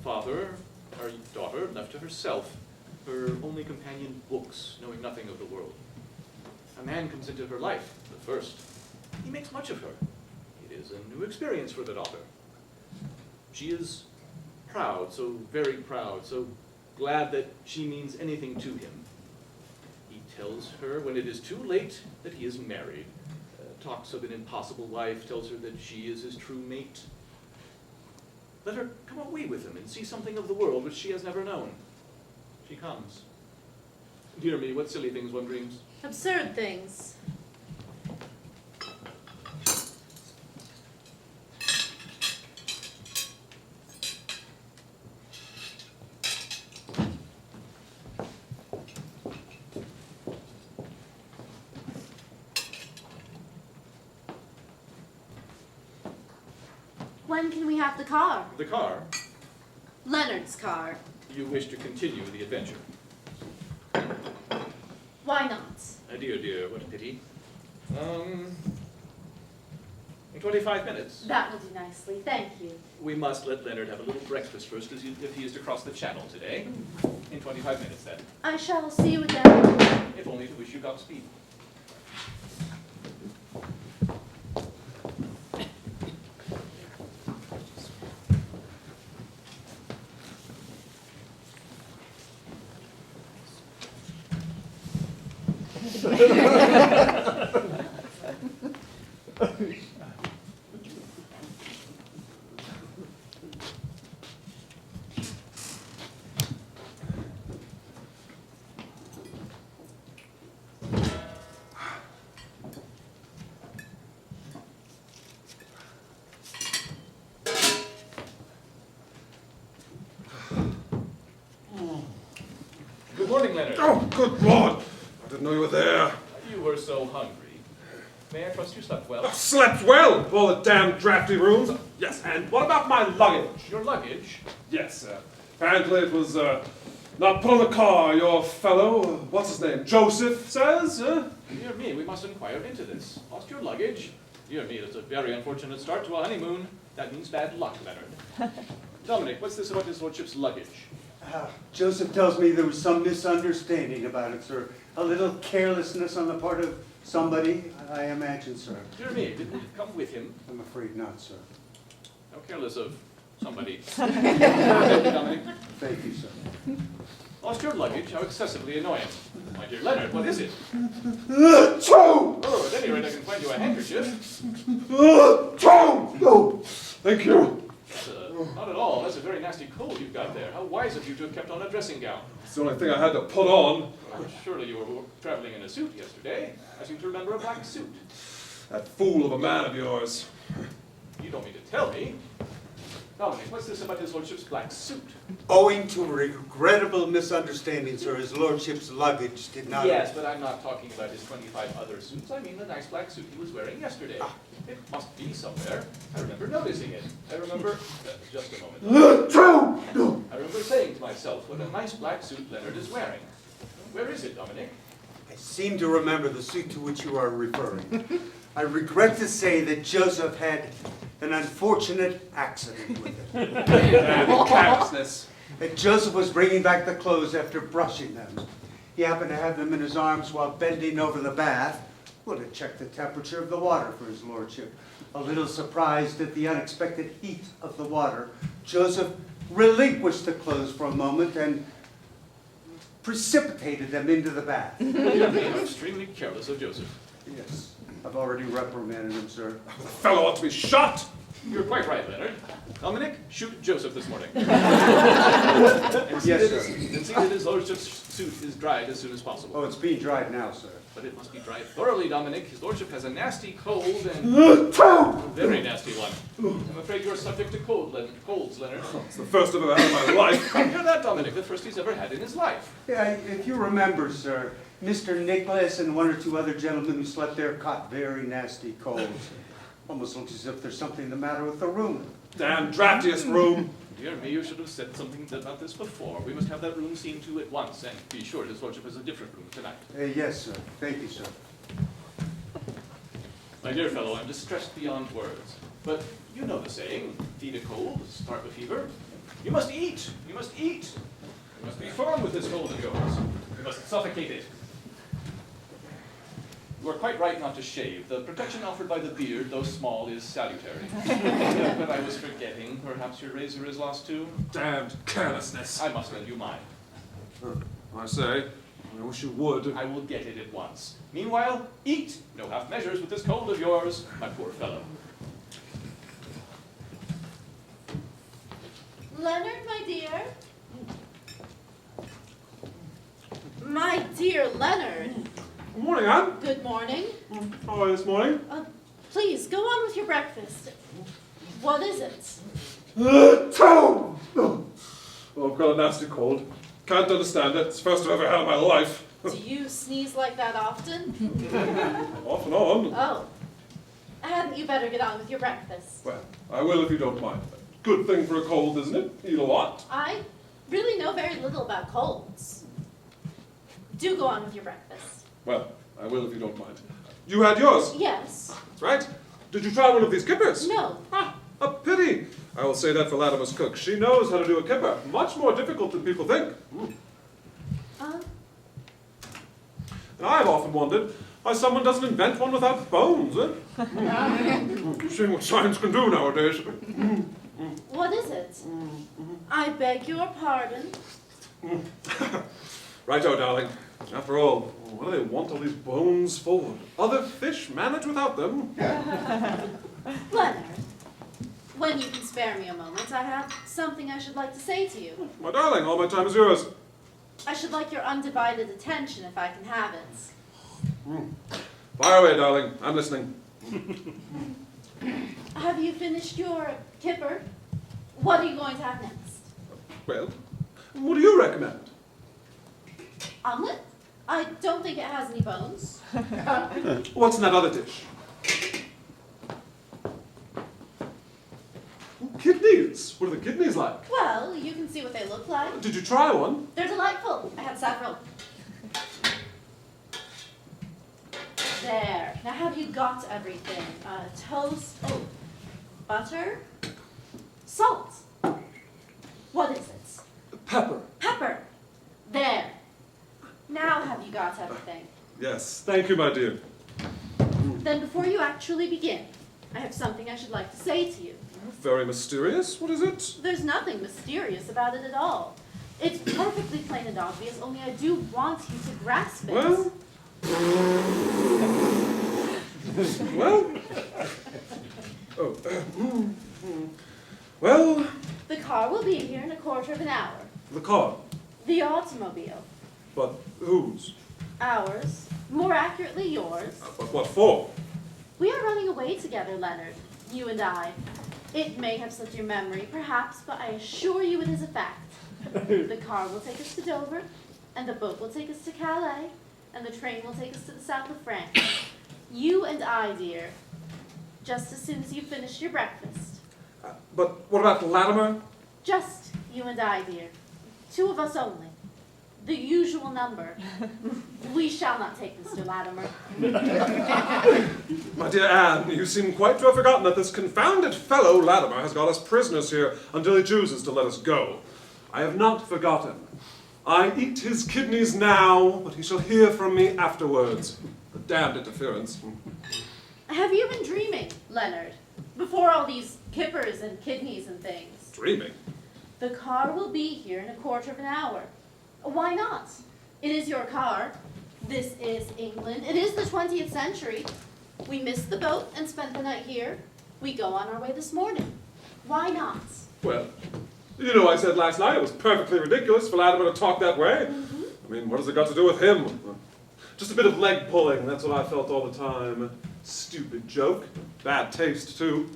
Father, or daughter, left to herself. Her only companion, books, knowing nothing of the world. A man comes into her life, the first. He makes much of her. It is a new experience for the daughter. She is proud, so very proud, so glad that she means anything to him. He tells her when it is too late that he is married. Talks of an impossible wife, tells her that she is his true mate. Let her come away with him and see something of the world which she has never known. She comes. Dear me, what silly things one dreams. Absurd things. When can we have the car? The car. Leonard's car. You wish to continue the adventure. Why not? Dear, dear, what a pity. In 25 minutes. That will do nicely, thank you. We must let Leonard have a little breakfast first, if he is to cross the channel today. In 25 minutes, then. I shall see you again. If only to wish you Godspeed. Good morning, Leonard. Oh, good Lord! I didn't know you were there. You were so hungry. May I trust you slept well? I slept well! All the damn drafty rooms. Yes, and what about my luggage? Your luggage? Yes, apparently it was not put on the car. Your fellow, what's his name, Joseph, says? Dear me, we must inquire into this. Lost your luggage? Dear me, that's a very unfortunate start to a honeymoon. That means bad luck, Leonard. Dominic, what's this about his lordship's luggage? Joseph tells me there was some misunderstanding about it, sir. A little carelessness on the part of somebody, I imagine, sir. Dear me, didn't it come with him? I'm afraid not, sir. How careless of somebody. Thank you, Dominic. Thank you, sir. Lost your luggage? How excessively annoying. My dear Leonard, what is it? Tom! Oh, at any rate, I can find you a handkerchief. Tom! Oh, Thank you. Not at all. That's a very nasty cold you've got there. How wise of you to have kept on a dressing gown. It's the only thing I had to put on. Surely you were traveling in a suit yesterday. I seem to remember a black suit. That fool of a man of yours. You don't mean to tell me. Dominic, what's this about his lordship's black suit? owing to a regrettable misunderstanding, sir, his lordship's luggage did not... Yes, but I'm not talking about his 25 other suits. I mean the nice black suit he was wearing yesterday. It must be somewhere. I remember noticing it. I remember... just a moment. I remember saying to myself, what a nice black suit Leonard is wearing. Where is it, Dominic? I seem to remember the suit to which you are referring. I regret to say that Joseph had an unfortunate accident with it. And carelessness. That Joseph was bringing back the clothes after brushing them. He happened to have them in his arms while bending over the bath. Well, to check the temperature of the water for his lordship. A little surprised at the unexpected heat of the water, Joseph relinquished the clothes for a moment and precipitated them into the bath. You're being extremely careless of Joseph. Yes, I've already reprimanded him, sir. The fellow ought to be shot. You're quite right, Leonard. Dominic, shoot Joseph this morning. and see Yes, that sir. and see that his lordship's suit is dried as soon as possible. Oh, it's being dried now, sir. But it must be dried thoroughly, Dominic. His lordship has a nasty cold and a very nasty one. I'm afraid you're subject to colds, Leonard. It's the first I've ever had in my life. Hear that, Dominic? The first he's ever had in his life. Yeah, if you remember, sir, Mr. Nicholas and one or two other gentlemen who slept there caught very nasty colds. Almost looks as if there's something the matter with the room. Damn draftiest room. Dear me, you should have said something about this before. We must have that room seen to at once, and be sure his lordship has a different room tonight. Yes, sir. Thank you, sir. My dear fellow, I'm distressed beyond words. But you know the saying, feed a cold, start a fever. You must eat, you must eat. You must be firm with this cold of yours. You must suffocate it. You are quite right not to shave. The protection offered by the beard, though small, is salutary. But I was forgetting. Perhaps your razor is lost too? Damned carelessness. I must lend you mine. I say, I wish you would. I will get it at once. Meanwhile, eat. No half measures with this cold of yours, my poor fellow. Leonard, my dear. My dear Leonard. Good morning, Anne. Good morning. How are you this morning? Please, go on with your breakfast. What is it? Oh, I've got a nasty cold. Can't understand it. It's the first I've ever had in my life. Do you sneeze like that often? Off and on. Oh. Hadn't you better get on with your breakfast? Well, I will if you don't mind. Good thing for a cold, isn't it? Eat a lot. I really know very little about colds. Do go on with your breakfast. Well, I will if you don't mind. You had yours. Yes. That's right. Did you try one of these kippers? No. Ah, a pity. I will say that for Latimer's cook. She knows how to do a kipper. Much more difficult than people think. And I've often wondered why someone doesn't invent one without bones, eh? Seeing what science can do nowadays. What is it? I beg your pardon. Righto, darling. After all, what do they want all these bones for? Other fish manage without them. Leonard, when you can spare me a moment, I have something I should like to say to you. My darling, all my time is yours. I should like your undivided attention if I can have it. Fire away, darling. I'm listening. Have you finished your kipper? What are you going to have next? Well, what do you recommend? Omelet? I don't think it has any bones. What's in that other dish? Kidneys. What are the kidneys like? Well, you can see what they look like. Did you try one? They're delightful. I had several. There. Now have you got everything? Toast, butter, salt. What is it? Pepper. Pepper. There. Now have you got everything? Yes, thank you, my dear. Then before you actually begin, I have something I should like to say to you. Very mysterious. What is it? There's nothing mysterious about it at all. It's perfectly plain and obvious, only I do want you to grasp it. Well? Well? Well? The car will be here in a quarter of an hour. The car. The automobile. But whose? Ours. More accurately, yours. But what for? We are running away together, Leonard. You and I. It may have slipped your memory, perhaps, but I assure you it is a fact. The car will take us to Dover, and the boat will take us to Calais, and the train will take us to the south of France. You and I, dear. Just as soon as you've finished your breakfast. But what about Latimer? Just you and I, dear. Two of us only. The usual number. We shall not take Mr. Latimer. My dear Anne, you seem quite to have forgotten that this confounded fellow Latimer has got us prisoners here until he chooses to let us go. I have not forgotten. I eat his kidneys now, but he shall hear from me afterwards. The damned interference. Have you been dreaming, Leonard? Before all these kippers and kidneys and things. Dreaming? The car will be here in a quarter of an hour. Why not? It is your car. This is England. It is the 20th century. We missed the boat and spent the night here. We go on our way this morning. Why not? Well, you know, I said last night it was perfectly ridiculous for Latimer to talk that way. I mean, what has it got to do with him? Just a bit of leg pulling, that's what I felt all the time. Stupid joke. Bad taste, too.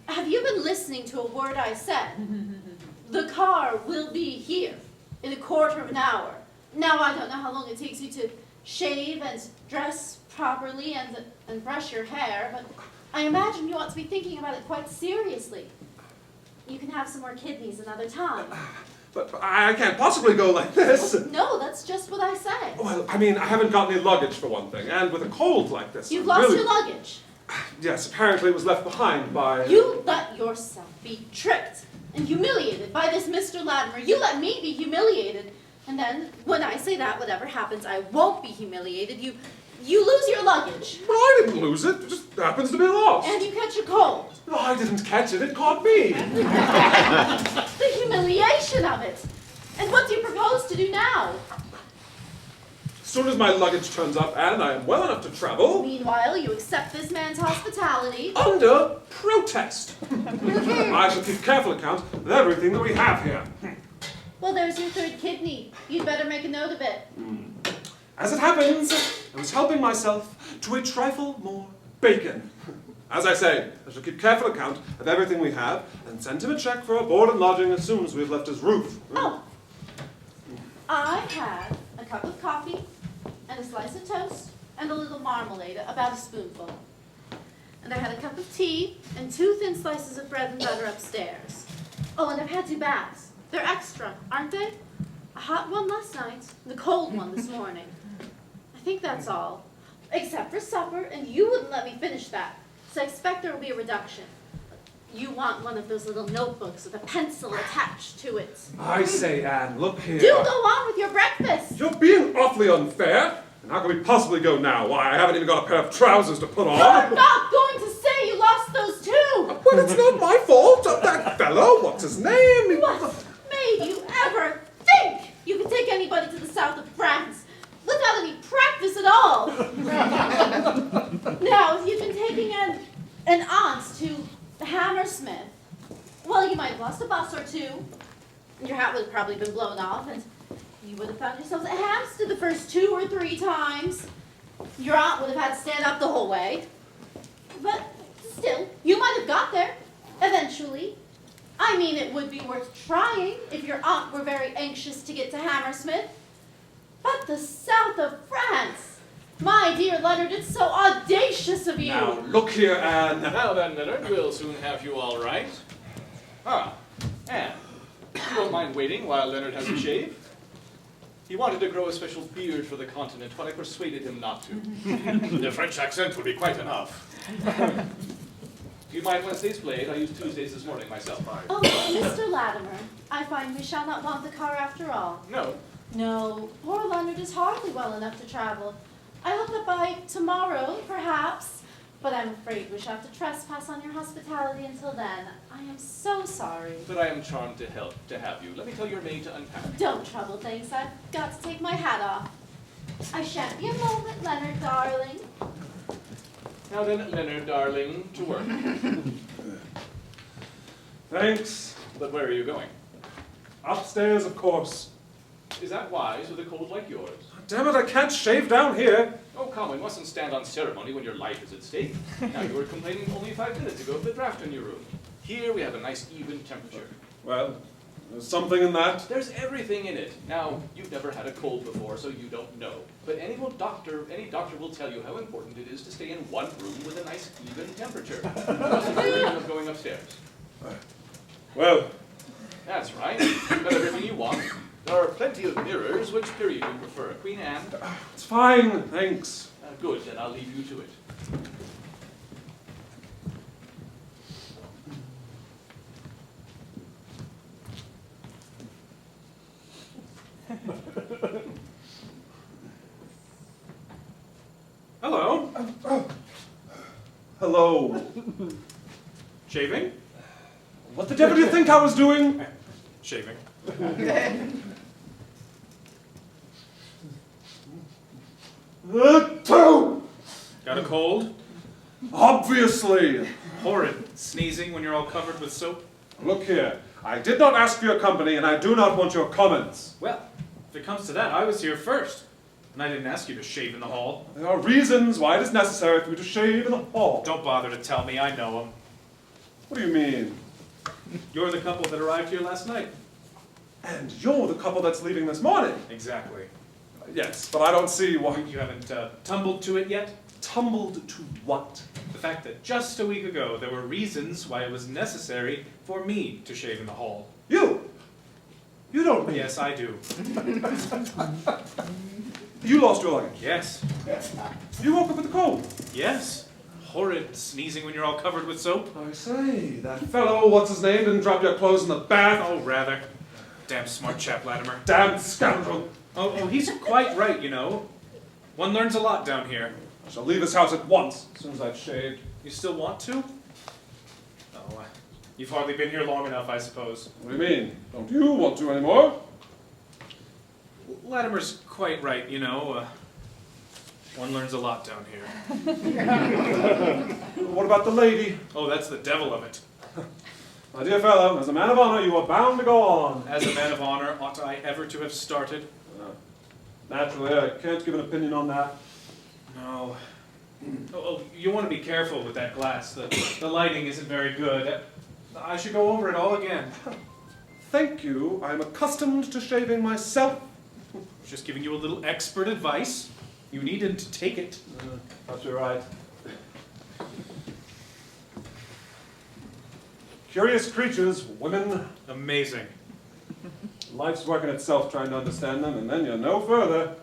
Have you been listening to a word I said? The car will be here in a quarter of an hour. Now, I don't know how long it takes you to shave and dress properly and brush your hair, but I imagine you ought to be thinking about it quite seriously. You can have some more kidneys another time. But I can't possibly go like this. No, that's just what I said. Well, I mean, I haven't got any luggage for one thing, and with a cold like this. You've I'm lost really... your luggage. Yes, apparently it was left behind by... You let yourself be tricked and humiliated by this Mr. Latimer. You let me be humiliated. And then, when I say that, whatever happens, I won't be humiliated. You lose your luggage. Well, I didn't lose it. It just happens to be lost. And you catch a cold. No, I didn't catch it. It caught me. The humiliation of it. And what do you propose to do now? As soon as my luggage turns up and I am well enough to travel... Meanwhile, you accept this man's hospitality. Under protest. I shall keep careful account of everything that we have here. Well, there's your third kidney. You'd better make a note of it. As it happens, I was helping myself to a trifle more bacon. As I say, I shall keep careful account of everything we have and send him a check for our board and lodging as soon as we've left his roof. Oh, I had a cup of coffee and a slice of toast and a little marmalade, about a spoonful. And I had a cup of tea and 2 thin slices of bread and butter upstairs. Oh, and I've had 2 baths. They're extra, aren't they? A hot one last night and a cold one this morning. I think that's all. Except for supper, and you wouldn't let me finish that. So I expect there will be a reduction. You want one of those little notebooks with a pencil attached to it. I say, Anne, look here. Do go on with your breakfast. You're being awfully unfair. And how can we possibly go now? Why, I haven't even got a pair of trousers to put on. You're not going to say you lost those 2. Well, it's not my fault. That fellow, what's his name? What made you ever think you could take anybody to the south of France without any practice at all? Now, if you'd been taking an aunt to Hammersmith, well, you might have lost a bus or 2. Your hat would have probably been blown off, and you would have found yourselves at Hampstead the first 2 or 3 times. Your aunt would have had to stand up the whole way. But still, you might have got there, eventually. I mean, it would be worth trying if your aunt were very anxious to get to Hammersmith. But the south of France! My dear Leonard, it's so audacious of you! Now, look here, Anne. Now then, Leonard, we'll soon have you all right. Ah, Anne, you don't mind waiting while Leonard has a shave? He wanted to grow a special beard for the continent, but I persuaded him not to. The French accent will be quite enough. Do you mind Wednesday's blade? I used Tuesdays this morning myself. Oh, Mr. Latimer, I find we shall not want the car after all. No. No, poor Leonard is hardly well enough to travel. I hope that by tomorrow, perhaps, but I'm afraid we shall have to trespass on your hospitality until then. I am so sorry. But I am charmed to have you. Let me tell your maid to unpack. Don't trouble things. I've got to take my hat off. I shan't be a moment, Leonard, darling. Now then, Leonard, darling, to work. Thanks. But where are you going? Upstairs, of course. Is that wise with a cold like yours? Damn it, I can't shave down here. Oh, come, we mustn't stand on ceremony when your life is at stake. Now, you were complaining only 5 minutes ago of the draft in your room. Here we have a nice even temperature. Well, there's something in that. There's everything in it. Now, you've never had a cold before, so you don't know. But any doctor will tell you how important it is to stay in one room with a nice even temperature. What's the feeling of going upstairs? Well, That's right. You've got everything you want. There are plenty of mirrors. Which period do you prefer, Queen Anne? it's fine, thanks. Good, then I'll leave you to it. Hello. Hello. Shaving? What the devil do you think I was doing? Shaving. Two. Got a cold? Obviously. Horrid sneezing when you're all covered with soap. Look here. I did not ask for your company, and I do not want your comments. Well, if it comes to that, I was here first. And I didn't ask you to shave in the hall. There are reasons why it is necessary for you to shave in the hall. Don't bother to tell me, I know them. What do you mean? You're the couple that arrived here last night. And you're the couple that's leaving this morning. Exactly. Yes, but I don't see why. You haven't tumbled to it yet? Tumbled to what? The fact that just a week ago there were reasons why it was necessary for me to shave in the hall. You? You don't mean... Yes, I do. You lost your luggage. Yes. You woke up with the cold. Yes. Horrid sneezing when you're all covered with soap. I say, that fellow, what's his name, didn't drop your clothes in the bath. Oh, rather. Damn smart chap, Latimer. Damn scoundrel. Oh, he's quite right, you know. One learns a lot down here. I shall leave this house at once, as soon as I've shaved. You still want to? Oh, you've hardly been here long enough, I suppose. What do you mean? Don't you want to anymore? Latimer's quite right, you know. One learns a lot down here. What about the lady? Oh, that's the devil of it. My dear fellow, as a man of honor, you are bound to go on. As a man of honor, ought I ever to have started? Naturally, I can't give an opinion on that. No. Oh, you want to be careful with that glass. The lighting isn't very good. I should go over it all again. Thank you. I am accustomed to shaving myself. Just giving you a little expert advice. You needn't take it. Perhaps you're right. Curious creatures, women. Amazing. Life's working itself trying to understand them, and then you're no further.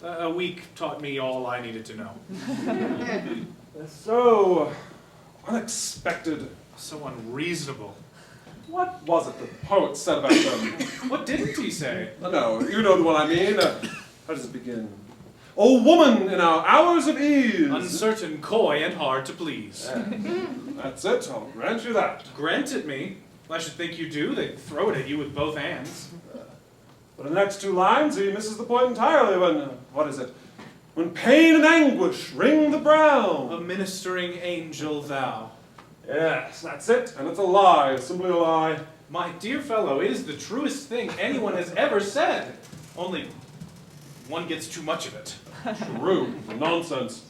A week taught me all I needed to know. They're so unexpected. So unreasonable. What was it the poet said about them? What didn't he say? No, you know the one I mean. How does it begin? O woman in our hours of ease. Uncertain, coy, and hard to please. That's it, I'll grant you that. Grant it me. I should think you do. They throw it at you with both hands. But in the next two lines, he misses the point entirely when, what is it? When pain and anguish wring the brow. A ministering angel thou. Yes, that's it. And it's a lie, simply a lie. My dear fellow, it is the truest thing anyone has ever said. Only one gets too much of it. True. Nonsense.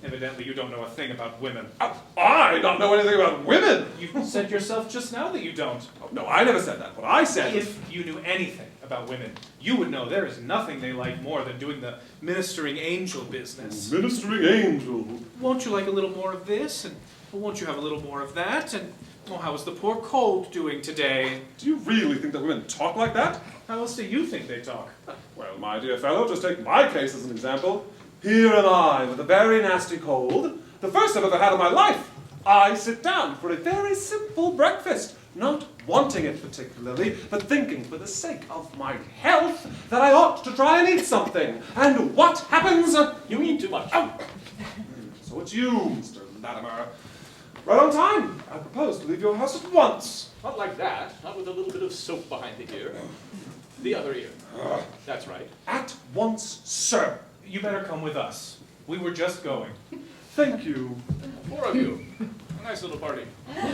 Evidently you don't know a thing about women. I don't know anything about women. You said yourself just now that you don't. Oh, no, I never said that. What I said... If you knew anything about women, you would know there is nothing they like more than doing the ministering angel business. Ministering angel. Won't you like a little more of this? And won't you have a little more of that? And how is the poor cold doing today? Do you really think that women talk like that? How else do you think they talk? Well, my dear fellow, just take my case as an example. Here am I with a very nasty cold, the first I've ever had in my life. I sit down for a very simple breakfast, not wanting it particularly, but thinking for the sake of my health that I ought to try and eat something. And what happens? You eat too much. Oh. So it's you, Mr. Latimer. Right on time. I propose to leave your house at once. Not like that. Not with a little bit of soap behind the ear. The other ear. That's right. At once, sir. You better come with us. We were just going. Thank you. 4 of you. A nice little party. And,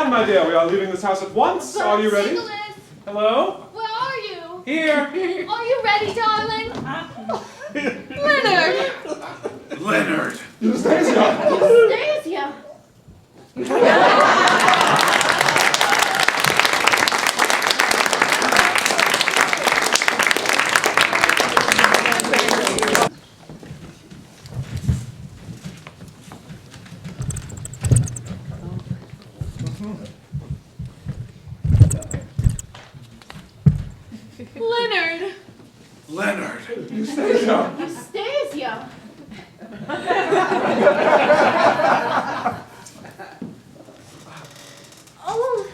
my dear, we are leaving this house at once. Are you ready? Nicholas, Hello? where are you? Here. Are you ready, darling? Leonard! Leonard. Eustasia! Eustasia! Leonard! Leonard. Eustasia! Eustasia! Oh,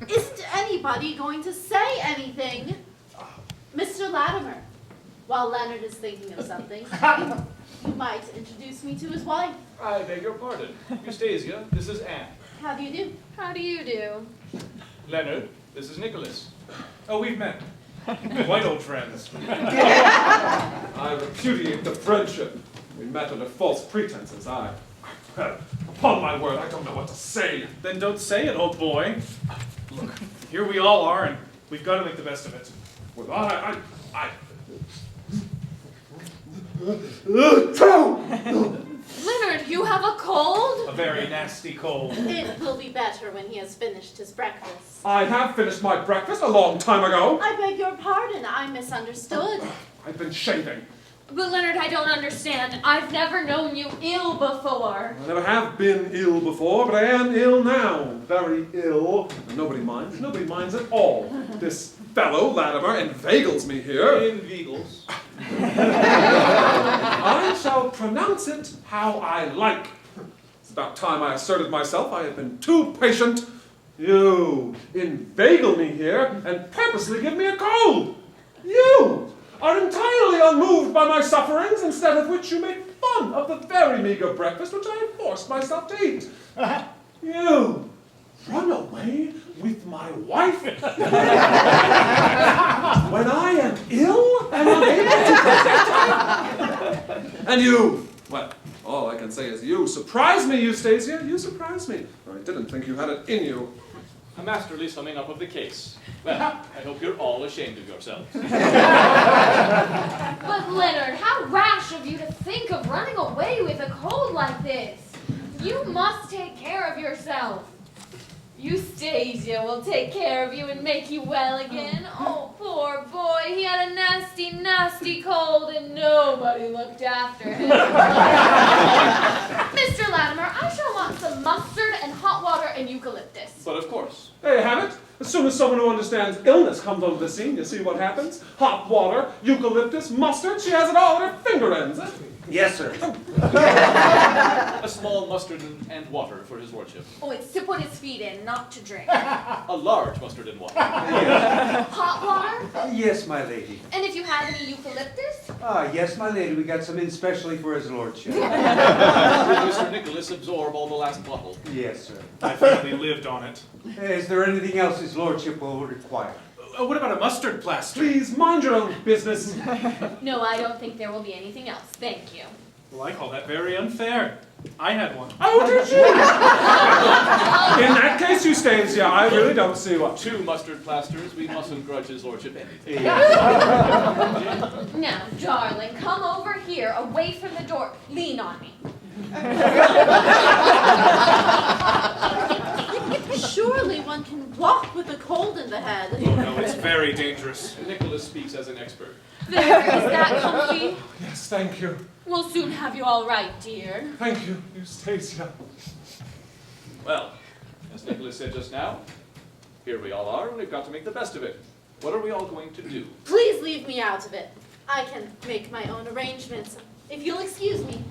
is anybody going to say anything? Mr. Latimer, while Leonard is thinking of something, you might introduce me to his wife. I beg your pardon. Eustasia, this is Anne. How do you do? How do you do? Leonard, this is Nicholas. Oh, we've met. Quite old friends. I repudiate the friendship. We met under false pretenses. Upon my word, I don't know what to say. Then don't say it, old boy. Look, here we all are, and we've got to make the best of it. Well, Leonard, you have a cold? A very nasty cold. It will be better when he has finished his breakfast. I have finished my breakfast a long time ago. I beg your pardon, I misunderstood. I've been shaving. But Leonard, I don't understand. I've never known you ill before. I never have been ill before, but I am ill now. Very ill. And nobody minds. Nobody minds at all. This fellow, Latimer, inveigles me here. Inveigles. I shall pronounce it how I like. It's about time I asserted myself. I have been too patient. You inveigle me here and purposely give me a cold. You are entirely unmoved by my sufferings, instead of which you make fun of the very meager breakfast which I have forced myself to eat. You run away with my wife when I am ill and unable to protect her? And you, well, all I can say is you surprise me, Eustasia. You surprise me. I didn't think you had it in you. A masterly summing up of the case. Well, I hope you're all ashamed of yourselves. But Leonard, how rash of you to think of running away with a cold like this. You must take care of yourself. Eustasia will take care of you and make you well again. Oh, poor boy. He had a nasty, nasty cold and nobody looked after him. Mr. Latimer, I shall want some mustard and hot water and eucalyptus. But of course. There you have it. As soon as someone who understands illness comes onto the scene, you see what happens. Hot water, eucalyptus, mustard, she has it all at her finger ends. Yes, sir. A small mustard and water for his lordship. Oh, it's to put his feet in, not to drink. A large mustard and water. Hot water? Yes, my lady. And if you have any eucalyptus? Yes, my lady. We got some in specially for his lordship. Did Mr. Nicholas absorb all the last bottle? Yes, sir. I fairly lived on it. Is there anything else his lordship will require? What about a mustard plaster? Please, mind your own business. No, I don't think there will be anything else. Thank you. Well, I call that very unfair. I had one. Oh, did you? In that case, Eustasia, I really don't see what. 2 mustard plasters. We mustn't grudge his lordship anything. Now, darling, come over here, away from the door. Lean on me. Surely one can walk with a cold in the head. Oh, no, it's very dangerous. Nicholas speaks as an expert. There, is that comfy? Yes, thank you. We'll soon have you all right, dear. Thank you, Eustasia. Well, as Nicholas said just now, here we all are, and we've got to make the best of it. What are we all going to do? Please leave me out of it. I can make my own arrangements, if you'll excuse me.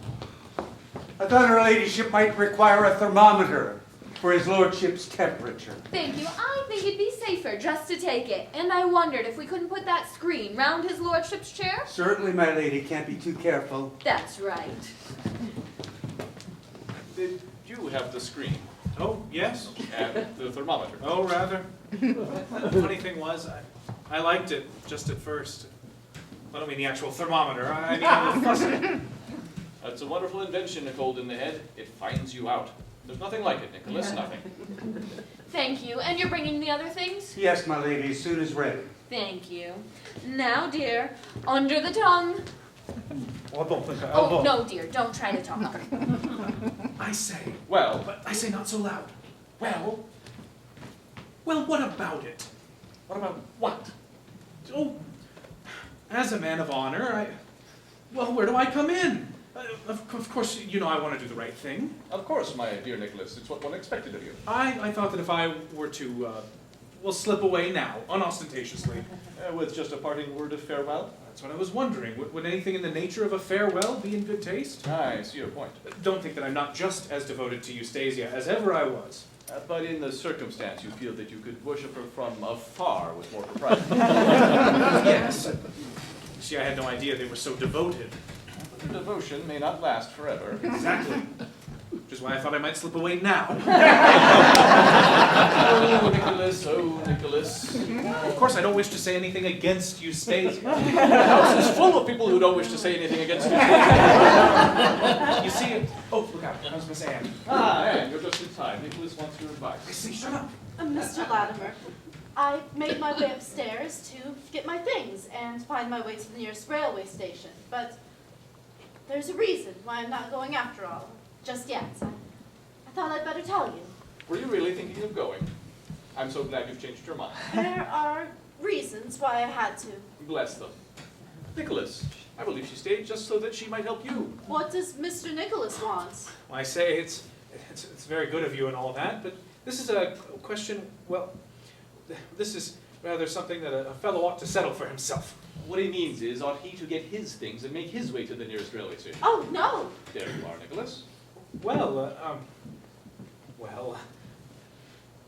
I thought her ladyship might require a thermometer for his lordship's temperature. Thank you. I think it'd be safer just to take it. And I wondered if we couldn't put that screen round his lordship's chair? Certainly, my lady. Can't be too careful. That's right. Did you have the screen Oh, yes? and the thermometer? Oh, rather. The funny thing was, I liked it just at first. I don't mean the actual thermometer. I mean the fussing. That's a wonderful invention, a cold in the head. It finds you out. There's nothing like it, Nicholas, nothing. Thank you. And you're bringing the other things? Yes, my lady, as soon as ready. Thank you. Now, dear, under the tongue. Oh, I don't think I Oh, no, dear, don't try to talk. I say, Well, but I say not so loud. well, Well, what about it? what about what? Oh, as a man of honor, well, where do I come in? Of course, you know I want to do the right thing. Of course, my dear Nicholas, it's what one expected of you. I thought that if I were to, slip away now, unostentatiously. With just a parting word of farewell? That's what I was wondering. Would anything in the nature of a farewell be in good taste? I see your point. Don't think that I'm not just as devoted to Eustasia as ever I was. But in the circumstance, you feel that you could worship her from afar with more propriety. Yes. See, I had no idea they were so devoted. But the devotion may not last forever. Exactly. which is why I thought I might slip away now. Oh, Nicholas, oh, Nicholas. Of course, I don't wish to say anything against Eustasia. The house is full of people who don't wish to say anything against you. You see, oh, look out, I was Miss Anne. Ah, Anne, you're just in time. Nicholas wants your I advice. see, shut up. Mr. Latimer, I made my way upstairs to get my things and find my way to the nearest railway station, but there's a reason why I'm not going after all, just yet. I thought I'd better tell you. Were you really thinking of going? I'm so glad you've changed your mind. There are reasons why I had to. Bless them. Nicholas, I believe she stayed just so that she might help you. What does Mr. Nicholas want? I say it's very good of you and all that, but this is a question, well, this is rather something that a fellow ought to settle for himself. What he means is, ought he to get his things and make his way to the nearest railway station? Oh, no. There you are, Nicholas. Well,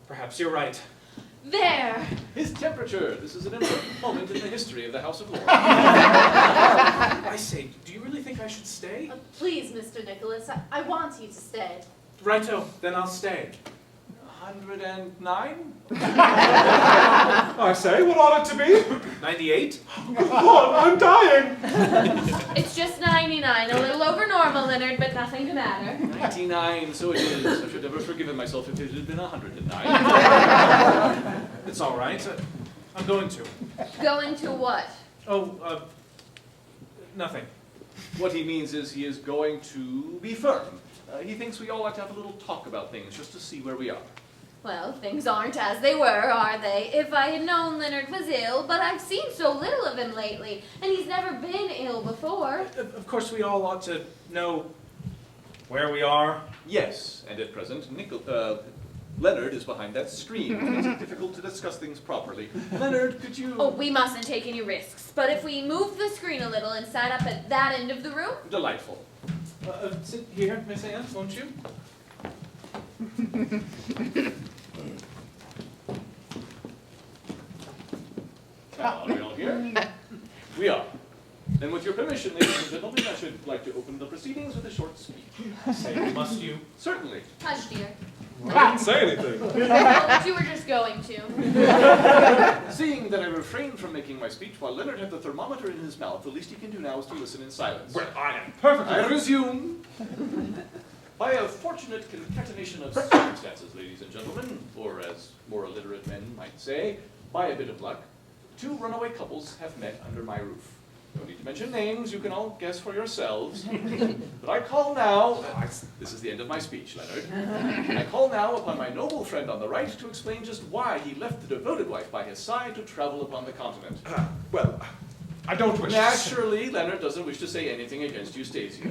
perhaps you're right. There! His temperature. This is an important moment in the history of the House of Lords. I say, do you really think I should stay? Please, Mr. Nicholas, I want you to stay. Righto, then I'll stay. 109? I say, what ought it to be? 98? Lord, I'm dying. It's just 99, a little over normal, Leonard, but nothing to matter. 99, so it is. I should never have forgiven myself if it had been 109. It's all right. I'm going to. Going to what? Oh, nothing. What he means is he is going to be firm. He thinks we all ought to have a little talk about things just to see where we are. Well, things aren't as they were, are they? If I had known Leonard was ill, but I've seen so little of him lately, and he's never been ill before. Of course, we all ought to know where we are. Yes, and at present, Leonard is behind that screen, which makes it difficult to discuss things properly. Leonard, could you... Oh, we mustn't take any risks, but if we moved the screen a little and sat up at that end of the room... Delightful. Sit here, Miss Anne, won't you? Now, are we all here? We are. Then with your permission, ladies and gentlemen, I should like to open the proceedings with a short speech. Say, must you? Certainly. Hush, dear. I didn't say anything. Oh, but you were just going to. Seeing that I refrained from making my speech while Leonard had the thermometer in his mouth, the least he can do now is to listen in silence. Well, I am perfectly... I resume. By a fortunate concatenation of circumstances, ladies and gentlemen, or as more illiterate men might say, by a bit of luck, two runaway couples have met under my roof. No need to mention names, you can all guess for yourselves. But I call now, this is the end of my speech, Leonard. I call now upon my noble friend on the right to explain just why he left the devoted wife by his side to travel upon the continent. Well, I don't wish... Naturally, Leonard doesn't wish to say anything against Eustasia.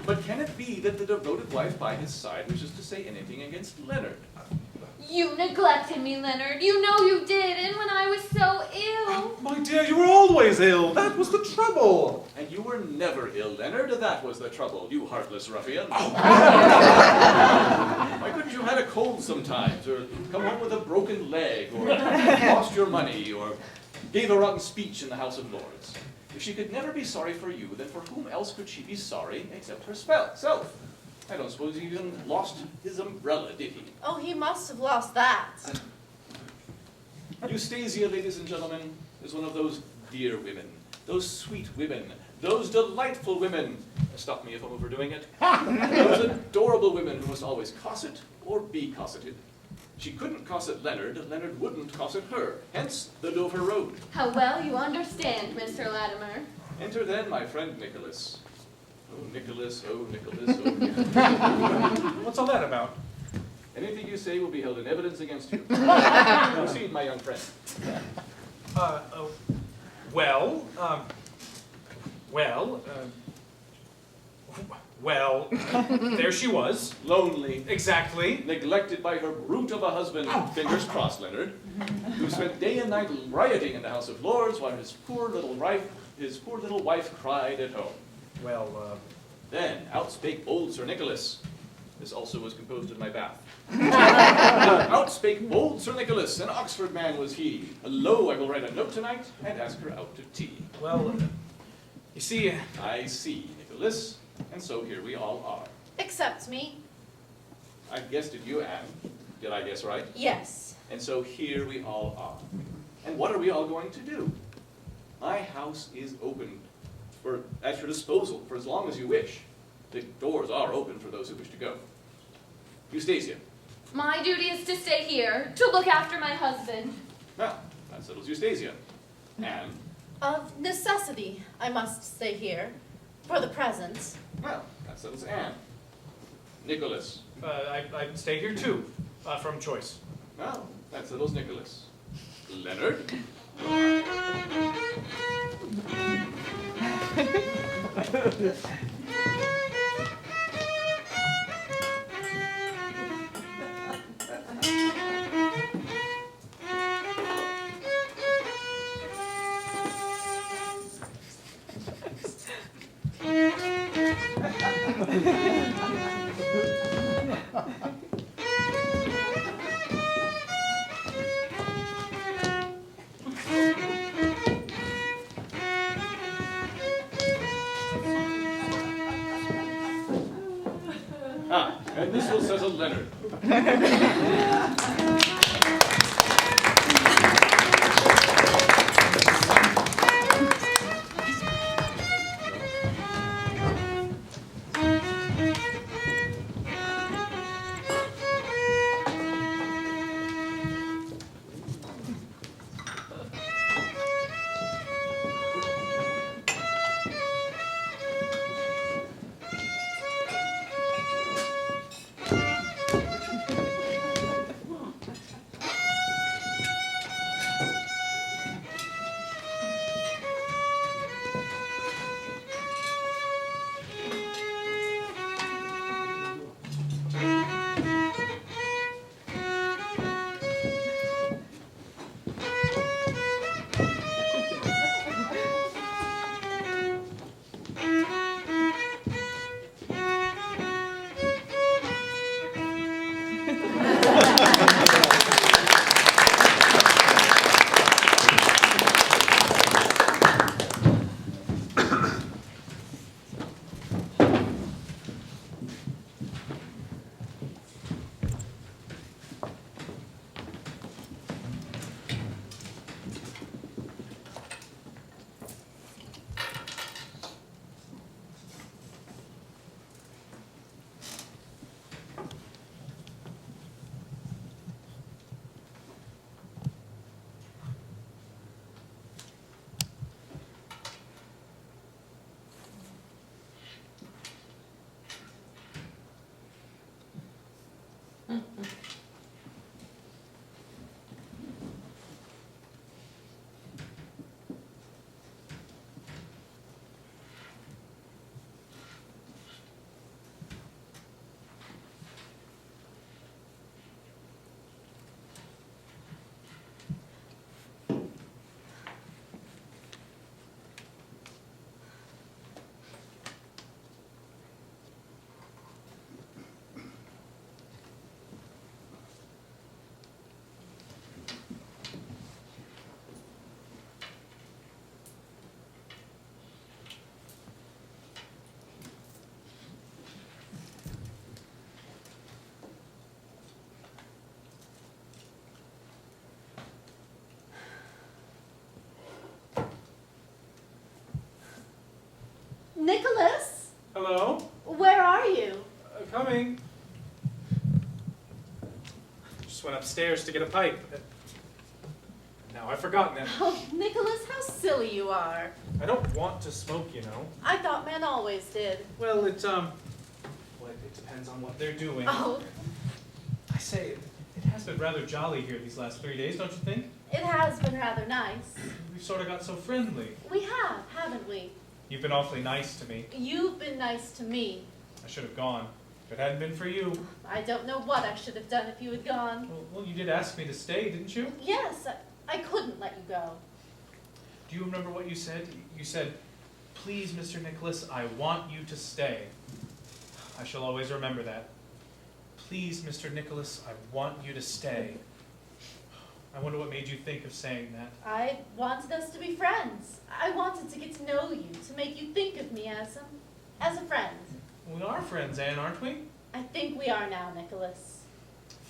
But can it be that the devoted wife by his side wishes to say anything against Leonard? You neglected me, Leonard. You know you did, and when I was so ill. My dear, you were always ill. That was the trouble. And you were never ill, Leonard. That was the trouble, you heartless ruffian. Why couldn't you have had a cold sometimes, or come home with a broken leg, or lost your money, or gave a rotten speech in the House of Lords? If she could never be sorry for you, then for whom else could she be sorry except herself? I don't suppose he even lost his umbrella, did he? Oh, he must have lost that. Eustasia, ladies and gentlemen, is one of those dear women, those sweet women, those delightful women. Stop me if I'm overdoing it. Those adorable women who must always cosset or be cosseted. She couldn't cosset Leonard, Leonard wouldn't cosset her, hence the Dover Road. How well you understand, Mr. Latimer. Enter then my friend Nicholas. Oh, Nicholas, oh, Nicholas, oh, Nicholas. What's all that about? Anything you say will be held in evidence against you. Proceed, my young friend. There she was. Lonely, Exactly. neglected by her brute of a husband, fingers crossed, Leonard, who spent day and night rioting in the House of Lords while his poor little wife cried at home. Then out spake bold Sir Nicholas. This also was composed in my bath. Out spake bold Sir Nicholas, an Oxford man was he. Lo, I will write a note tonight and ask her out to tea. You see... I see, Nicholas, and so here we all are. Accept me. I guessed it you, Anne. Did I guess right? Yes. And so here we all are. And what are we all going to do? My house is open at your disposal for as long as you wish. The doors are open for those who wish to go. Eustasia. My duty is to stay here, to look after my husband. Well, that settles Eustasia. Anne. Of necessity, I must stay here. For the present. Well, that settles Anne. Nicholas. I'd stay here too, from choice. Well, that settles Nicholas. Leonard. And this will settle Leonard. Nicholas? Hello? Where are you? Coming. Just went upstairs to get a pipe. Now I've forgotten it. Oh, Nicholas, how silly you are. I don't want to smoke, you know. I thought men always did. Well, it depends on what they're doing. Oh, I say, it has been rather jolly here these last 3 days, don't you think? it has been rather nice. We've sort of got so friendly. We have, haven't we? You've been awfully nice to me. You've been nice to me. I should have gone. If it hadn't been for you. I don't know what I should have done if you had gone. Well, you did ask me to stay, didn't you? Yes, I couldn't let you go. Do you remember what you said? You said, "Please, Mr. Nicholas, I want you to stay." I shall always remember that. Please, Mr. Nicholas, I want you to stay. I wonder what made you think of saying that. I wanted us to be friends. I wanted to get to know you, to make you think of me as a friend. We are friends, Anne, aren't we? I think we are now, Nicholas.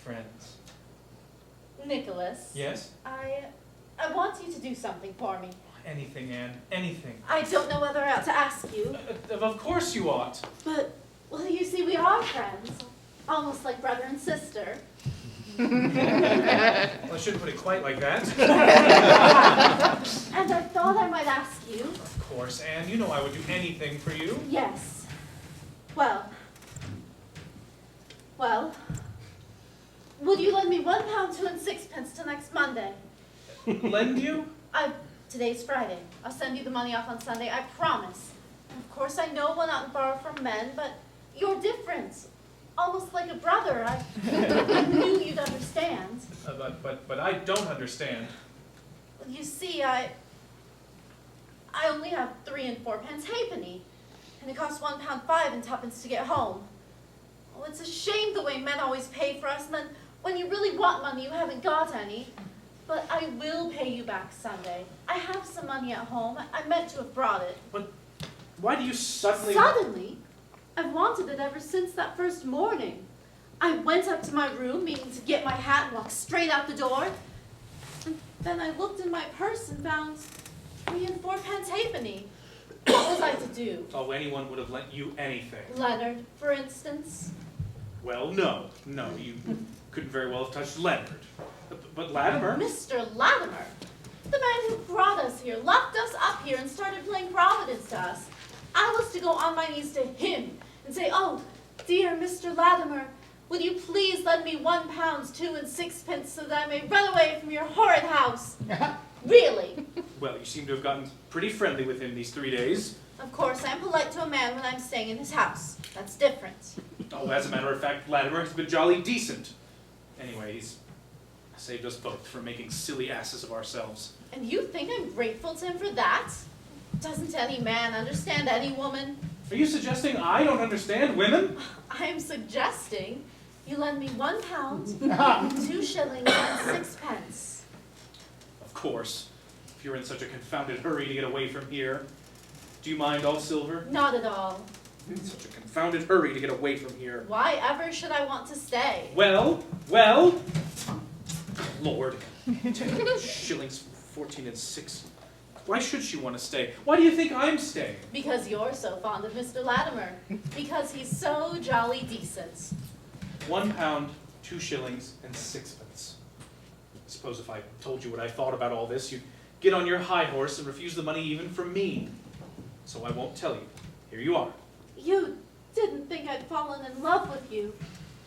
Friends. Nicholas. Yes? I want you to do something for me. Anything, Anne. Anything. I don't know whether I ought to ask you, Of course you ought. but, well, you see, we are friends. Almost like brother and sister. Well, I shouldn't put it quite like that. And I thought I might ask you. Of course, Anne. You know I would do anything for you. Yes. Well, would you lend me £1 2 and 6 till next Monday? Lend you? Today's Friday. I'll send you the money off on Sunday, I promise. And of course, I know one oughtn't borrow from men, but you're different. Almost like a brother. I knew you'd understand. But I don't understand. Well, you see, I only have 3 and 4 pence halfpenny, and it costs £1 5 and 2 to get home. Oh, it's a shame the way men always pay for us, and then when you really want money, you haven't got any. But I will pay you back Sunday. I have some money at home. I meant to have brought it. But why do you suddenly... Suddenly? I've wanted it ever since that first morning. I went up to my room, meaning to get my hat and walk straight out the door. And then I looked in my purse and found 3 and 4 pence halfpenny. What was I to do? Oh, anyone would have lent you anything. Leonard, for instance. Well, no, you couldn't very well have touched Leonard. But Latimer... Mr. Latimer, the man who brought us here, locked us up here and started playing Providence to us. I was to go on my knees to him and say, oh, dear Mr. Latimer, would you please lend me £1 2 and 6 so that I may run away from your horrid house? Really? Well, you seem to have gotten pretty friendly with him these 3 days. Of course, I'm polite to a man when I'm staying in his house. That's different. Oh, as a matter of fact, Latimer has been jolly decent. Anyway, he's saved us both from making silly asses of ourselves. And you think I'm grateful to him for that? Doesn't any man understand any woman? Are you suggesting I don't understand women? I'm suggesting you lend me £1, 2 shillings and 6 pence. Of course. If you're in such a confounded hurry to get away from here. Do you mind all silver? Not at all. In such a confounded hurry to get away from here. Why ever should I want to stay? Well, Lord. 2 shillings, 14 and 6. Why should she want to stay? Why do you think I'm staying? Because you're so fond of Mr. Latimer. Because he's so jolly decent. £1, 2 shillings, and 6 pence. Suppose if I told you what I thought about all this, you'd get on your high horse and refuse the money even from me. So I won't tell you. Here you are. You didn't think I'd fallen in love with you.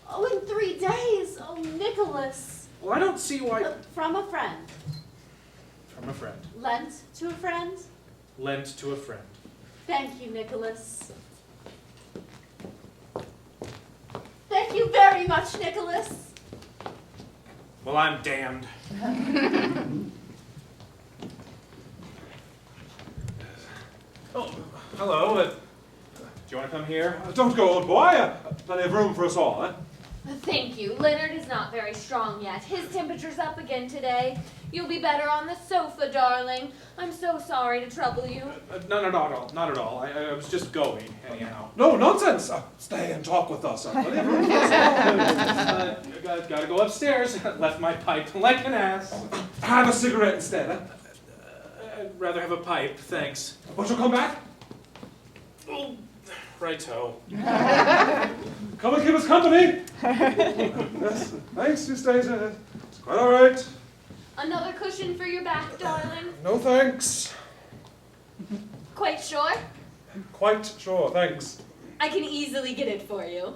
Oh, in 3 days. Oh, Nicholas. Well, I don't see why... From a friend. From a friend. Lent to a friend. Lent to a friend. Thank you, Nicholas. Thank you very much, Nicholas. Well, I'm damned. Oh, hello. Do you want to come here? Don't go, old boy. Plenty of room for us all, eh? Thank you. Leonard is not very strong yet. His temperature's up again today. You'll be better on the sofa, darling. I'm so sorry to trouble you. No, not at all. I was just going, anyhow. No, nonsense. Stay and talk with us. Plenty of room for us all. Gotta go upstairs. Left my pipe like an ass. Have a cigarette instead, eh? I'd rather have a pipe, thanks. But you'll come back? Oh, righto. Come and keep us company. Yes, thanks, Eustasia. It's quite all right. Another cushion for your back, darling? No thanks. Quite sure? Quite sure, thanks. I can easily get it for you.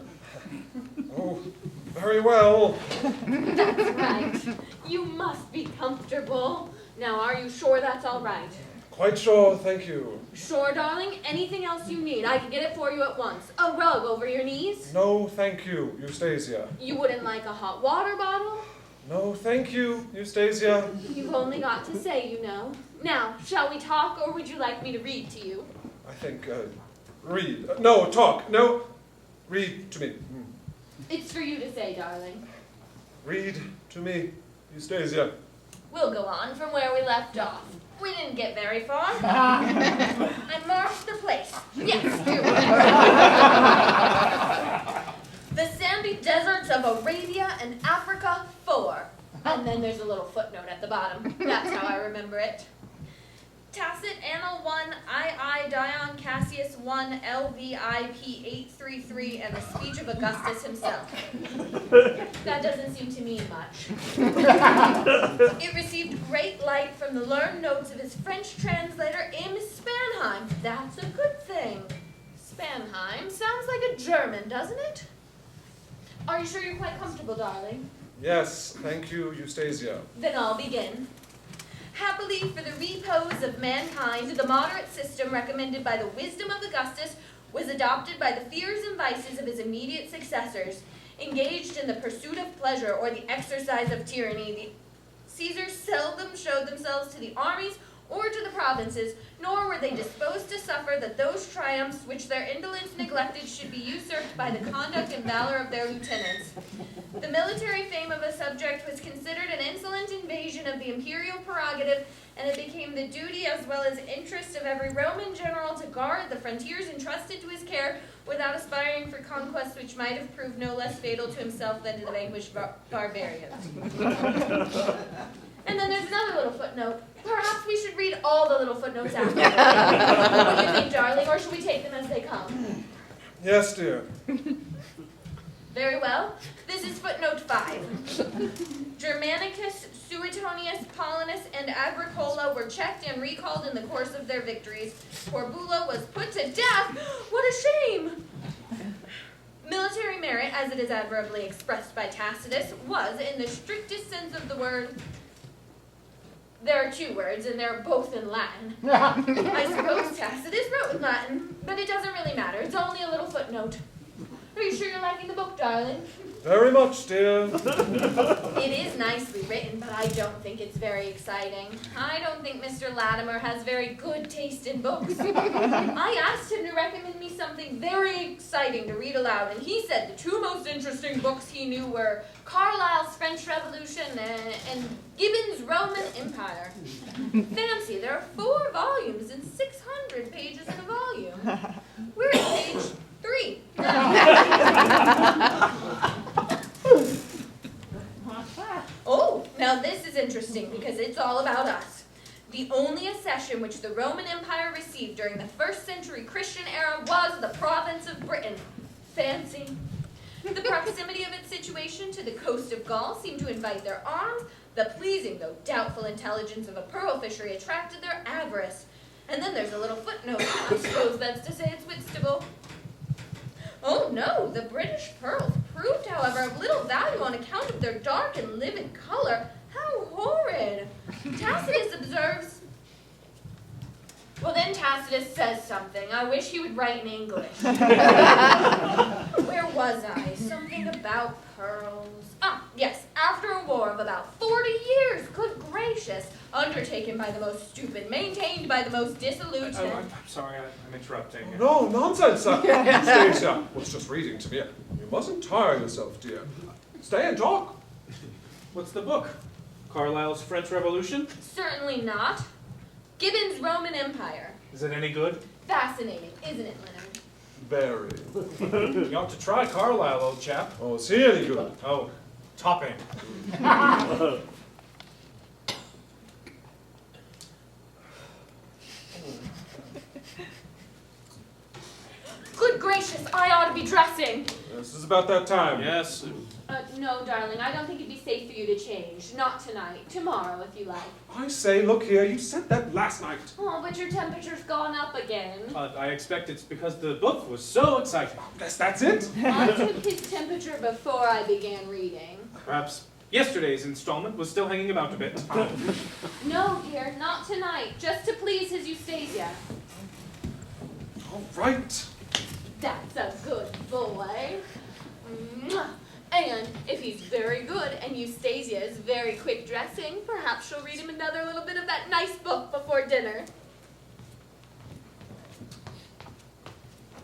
Oh, very well. That's right. You must be comfortable. Now, are you sure that's all right? Quite sure, thank you. Sure, darling? Anything else you need, I can get it for you at once. A rug over your knees? No, thank you, Eustasia. You wouldn't like a hot water bottle? No, thank you, Eustasia. You've only got to say, you know. Now, shall we talk, or would you like me to read to you? I think, read. No, talk. No, read to me. It's for you to say, darling. Read to me, Eustasia. We'll go on from where we left off. We didn't get very far. I marked the place. Yes, here we are. The sandy deserts of Arabia and Africa 4. And then there's a little footnote at the bottom. That's how I remember it. Tacit Annal 1, II Dion Cassius 1, LVIP 833, and the speech of Augustus himself. That doesn't seem to mean much. It received great light from the learned notes of his French translator, M. Spanheim. That's a good thing. Spanheim sounds like a German, doesn't it? Are you sure you're quite comfortable, darling? Yes, thank you, Eustasia. Then I'll begin. Happily for the repose of mankind, the moderate system recommended by the wisdom of Augustus was adopted by the fears and vices of his immediate successors. Engaged in the pursuit of pleasure or the exercise of tyranny, the Caesars seldom showed themselves to the armies or to the provinces, nor were they disposed to suffer that those triumphs which their indolence neglected should be usurped by the conduct and valor of their lieutenants. The military fame of a subject was considered an insolent invasion of the imperial prerogative, and it became the duty as well as interest of every Roman general to guard the frontiers entrusted to his care, without aspiring for conquests which might have proved no less fatal to himself than to the vanquished barbarians. And then there's another little footnote. Perhaps we should read all the little footnotes after. What do you think, darling, or should we take them as they come? Yes, dear. Very well. This is footnote 5. Germanicus, Suetonius, Paulinus, and Agricola were checked and recalled in the course of their victories. Corbulo was put to death. What a shame! Military merit, as it is admirably expressed by Tacitus, was, in the strictest sense of the word, there are 2 words, and they're both in Latin. I suppose Tacitus wrote in Latin, but it doesn't really matter. It's only a little footnote. Are you sure you're liking the book, darling? Very much, dear. It is nicely written, but I don't think it's very exciting. I don't think Mr. Latimer has very good taste in books. I asked him to recommend me something very exciting to read aloud, and he said the 2 most interesting books he knew were Carlyle's French Revolution and Gibbon's Roman Empire. Fancy, there are 4 volumes and 600 pages in a volume. We're at page 3. Oh, now this is interesting because it's all about us. The only accession which the Roman Empire received during the 1st century Christian era was the province of Britain. Fancy. The proximity of its situation to the coast of Gaul seemed to invite their arms. The pleasing, though doubtful, intelligence of a pearl fishery attracted their avarice. And then there's a little footnote. I suppose that's to say it's Whitstable. Oh no, the British pearls proved, however, of little value on account of their dark and livid color. How horrid! Tacitus observes... Well, then Tacitus says something. I wish he would write in English. Where was I? Something about pearls. Ah, yes, after a war of about 40 years, good gracious, undertaken by the most stupid, maintained by the most dissolute. I'm sorry, I'm interrupting. No, nonsense, Eustasia was just reading to me. You mustn't tire yourself, dear. Stay and talk. What's the book? Carlyle's French Revolution? Certainly not. Gibbon's Roman Empire. Is it any good? Fascinating, isn't it, Leonard? Very. You ought to try Carlyle, old chap. Oh, is he any good? Oh, topping. Good gracious, I ought to be dressing. This is about that time. Yes. No, darling, I don't think it'd be safe for you to change. Not tonight. Tomorrow, if you like. I say, look here, you said that last night. Oh, but your temperature's gone up again. I expect it's because the book was so exciting. Guess that's it. I took his temperature before I began reading. Perhaps yesterday's installment was still hanging about a bit. No, dear, not tonight. Just to please his Eustasia. All right. That's a good boy. Mwah. And if he's very good and Eustasia is very quick dressing, perhaps she'll read him another little bit of that nice book before dinner.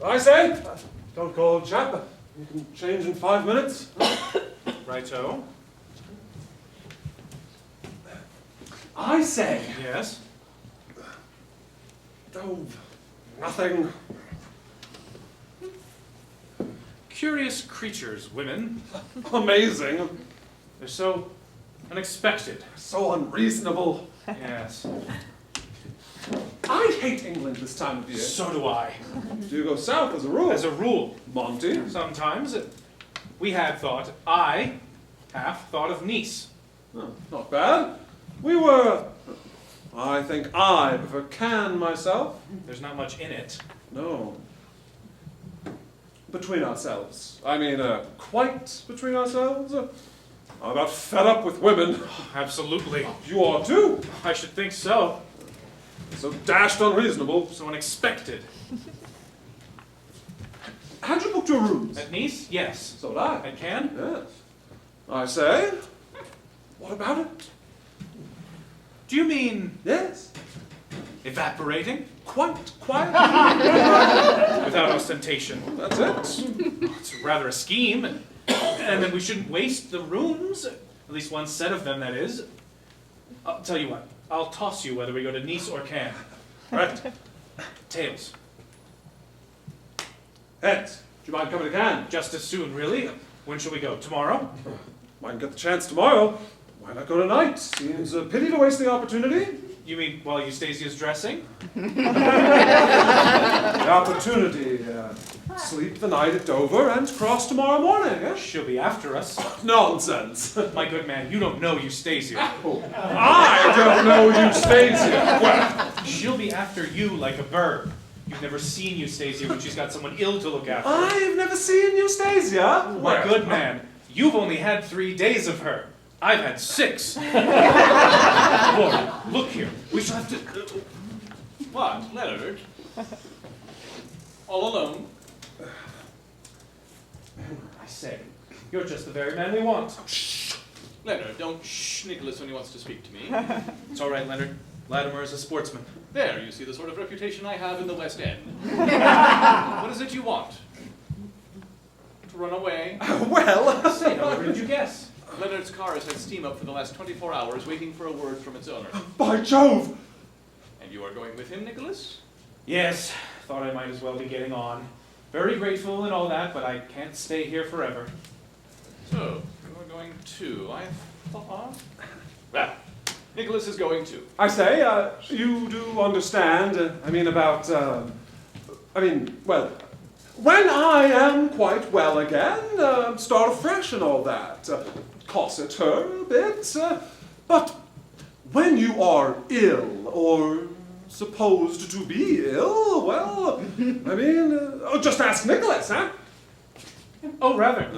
I say, don't go, old chap. You can change in 5 minutes. Righto. I say, Yes. Oh, nothing. Curious creatures, women. Amazing. They're so unexpected. So unreasonable. Yes. I hate England this time of year. So do I. Do you go south as a rule? As a rule. Monty? Sometimes I half thought of Nice. Oh, not bad. I think I prefer Cannes myself. There's not much in it. No. Between ourselves. I mean, quite between ourselves. I'm about fed up with women. Absolutely. You are too. I should think so. So dashed unreasonable. So unexpected. Had you booked your rooms? At Nice? Yes. So did I. At Cannes? Yes. I say, what about it? Do you mean Yes. evaporating? Quite quiet. Without ostentation. That's it. It's rather a scheme. And then we shouldn't waste the rooms. At least one set of them, that is. I'll tell you what. I'll toss you whether we go to Nice or Cannes. Right. Tails. Heads. Do you mind coming to Cannes? Just as soon, really. When shall we go? Tomorrow? Might get the chance tomorrow. Why not go tonight? Seems a pity to waste the opportunity. You mean while Eustasia's dressing? The opportunity. Sleep the night at Dover and cross tomorrow morning, eh? She'll be after us. Nonsense. My good man, you don't know Eustasia. I don't know Eustasia. Well, She'll be after you like a bird. You've never seen Eustasia when she's got someone ill to look after. I've never seen Eustasia. My good man, you've only had 3 days of her. I've had 6. Lord, look here. We shall have to... What, Leonard? All alone? I say, you're just the very man we want. Leonard, don't shh Nicholas when he wants to speak to me. It's all right, Leonard. Latimer is a sportsman. There, you see the sort of reputation I have in the West End. What is it you want? To run away? Well, Say, however, did you guess? Leonard's car has had steam up for the last 24 hours, waiting for a word from its owner. by Jove. And you are going with him, Nicholas? Yes, thought I might as well be getting on. Very grateful and all that, but I can't stay here forever. So, you are going too, I thought. Well, Nicholas is going too. I say, you do understand, well, when I am quite well again, start afresh and all that, cosset her a bit, but when you are ill, or supposed to be ill, well, just ask Nicholas, huh? Oh, rather.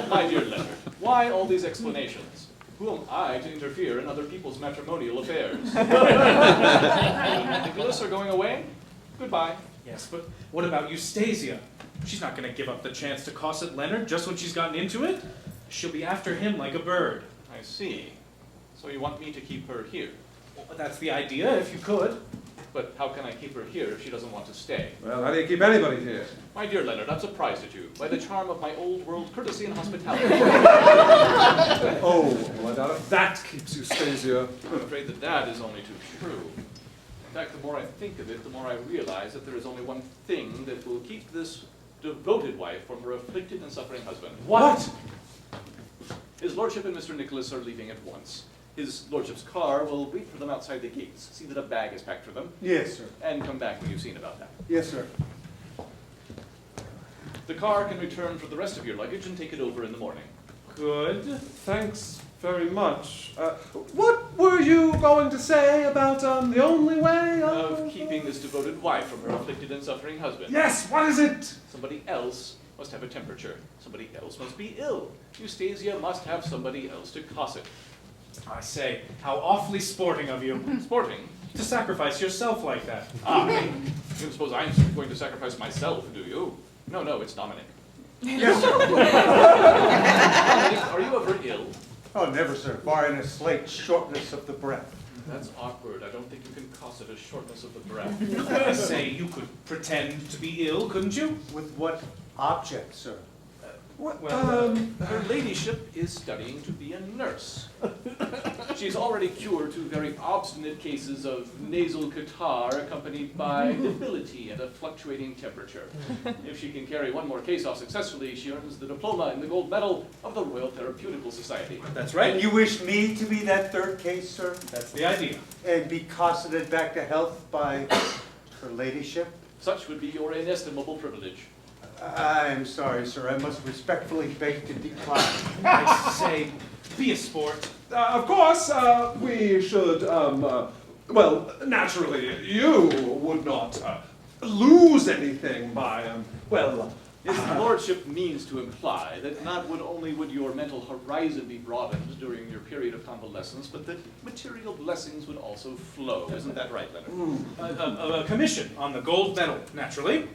My dear Leonard, why all these explanations? Who am I to interfere in other people's matrimonial affairs? Nicholas are going away? Goodbye. Yes, but what about Eustasia? She's not going to give up the chance to cosset Leonard just when she's gotten into it. She'll be after him like a bird. I see. So you want me to keep her here? Well, that's the idea, if you could. But how can I keep her here if she doesn't want to stay? Well, how do you keep anybody here? My dear Leonard, I'm surprised at you by the charm of my old world courtesy and hospitality. Oh, well, I doubt if that keeps Eustasia. I'm afraid that is only too true. In fact, the more I think of it, the more I realize that there is only one thing that will keep this devoted wife from her afflicted and suffering husband. What? His lordship and Mr. Nicholas are leaving at once. His lordship's car will wait for them outside the gates, see that a bag is packed for them, Yes, sir. and come back when you've seen about that. Yes, sir. The car can return for the rest of your luggage and take it over in the morning. Good. Thanks very much. What were you going to say about the only way Of keeping this devoted wife from her afflicted and suffering husband. Yes, what is it? Somebody else must have a temperature. Somebody else must be ill. Eustasia must have somebody else to cosset. I say, how awfully sporting of you. Sporting? To sacrifice yourself like that. I? You don't suppose I'm going to sacrifice myself, do you? No, it's Dominic. Yes, sir. Dominic, are you ever ill? Oh, never, sir, barring a slight shortness of the breath. That's awkward. I don't think you can cosset a shortness of the breath. I say, you could pretend to be ill, couldn't you? With what object, sir? What, Well, Her ladyship is studying to be a nurse. She's already cured 2 very obstinate cases of nasal catarrh accompanied by debility and a fluctuating temperature. If she can carry 1 more case off successfully, she earns the diploma and the gold medal of the Royal Therapeutical Society. That's right. And you wish me to be that 3rd case, sir? That's the idea. And be cosseted back to health by her ladyship? Such would be your inestimable privilege. I'm sorry, sir. I must respectfully beg to decline. I say, be a sport. Of course, we should, well, naturally, you would not lose anything by, well... His lordship means to imply that not only would your mental horizon be broadened during your period of convalescence, but that material blessings would also flow. Isn't that right, Leonard? A commission on the gold medal, naturally.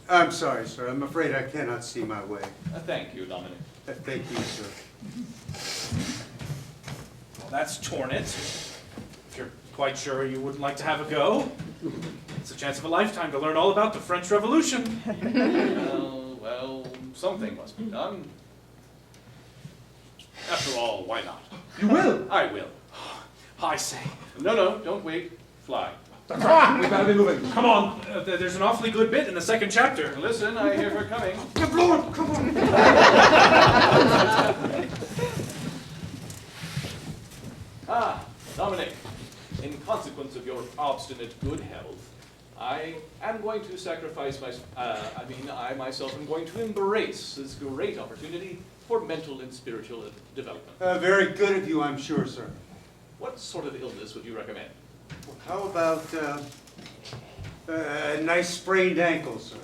I'm sorry, sir. I'm afraid I cannot see my way. Thank you, Dominic. Thank you, sir. Well, that's torn it. If you're quite sure you wouldn't like to have a go, it's a chance of a lifetime to learn all about the French Revolution. Well, something must be done. After all, why not? You will? I will. I say. No, don't wait. Fly. That's right. We better be moving. Come on. There's an awfully good bit in the 2nd chapter. Listen, I hear her coming. Good Lord, come on. Dominic, in consequence of your obstinate good health, I am going to sacrifice I myself am going to embrace this great opportunity for mental and spiritual development. Very good of you, I'm sure, sir. What sort of illness would you recommend? How about a nice sprained ankle, sir?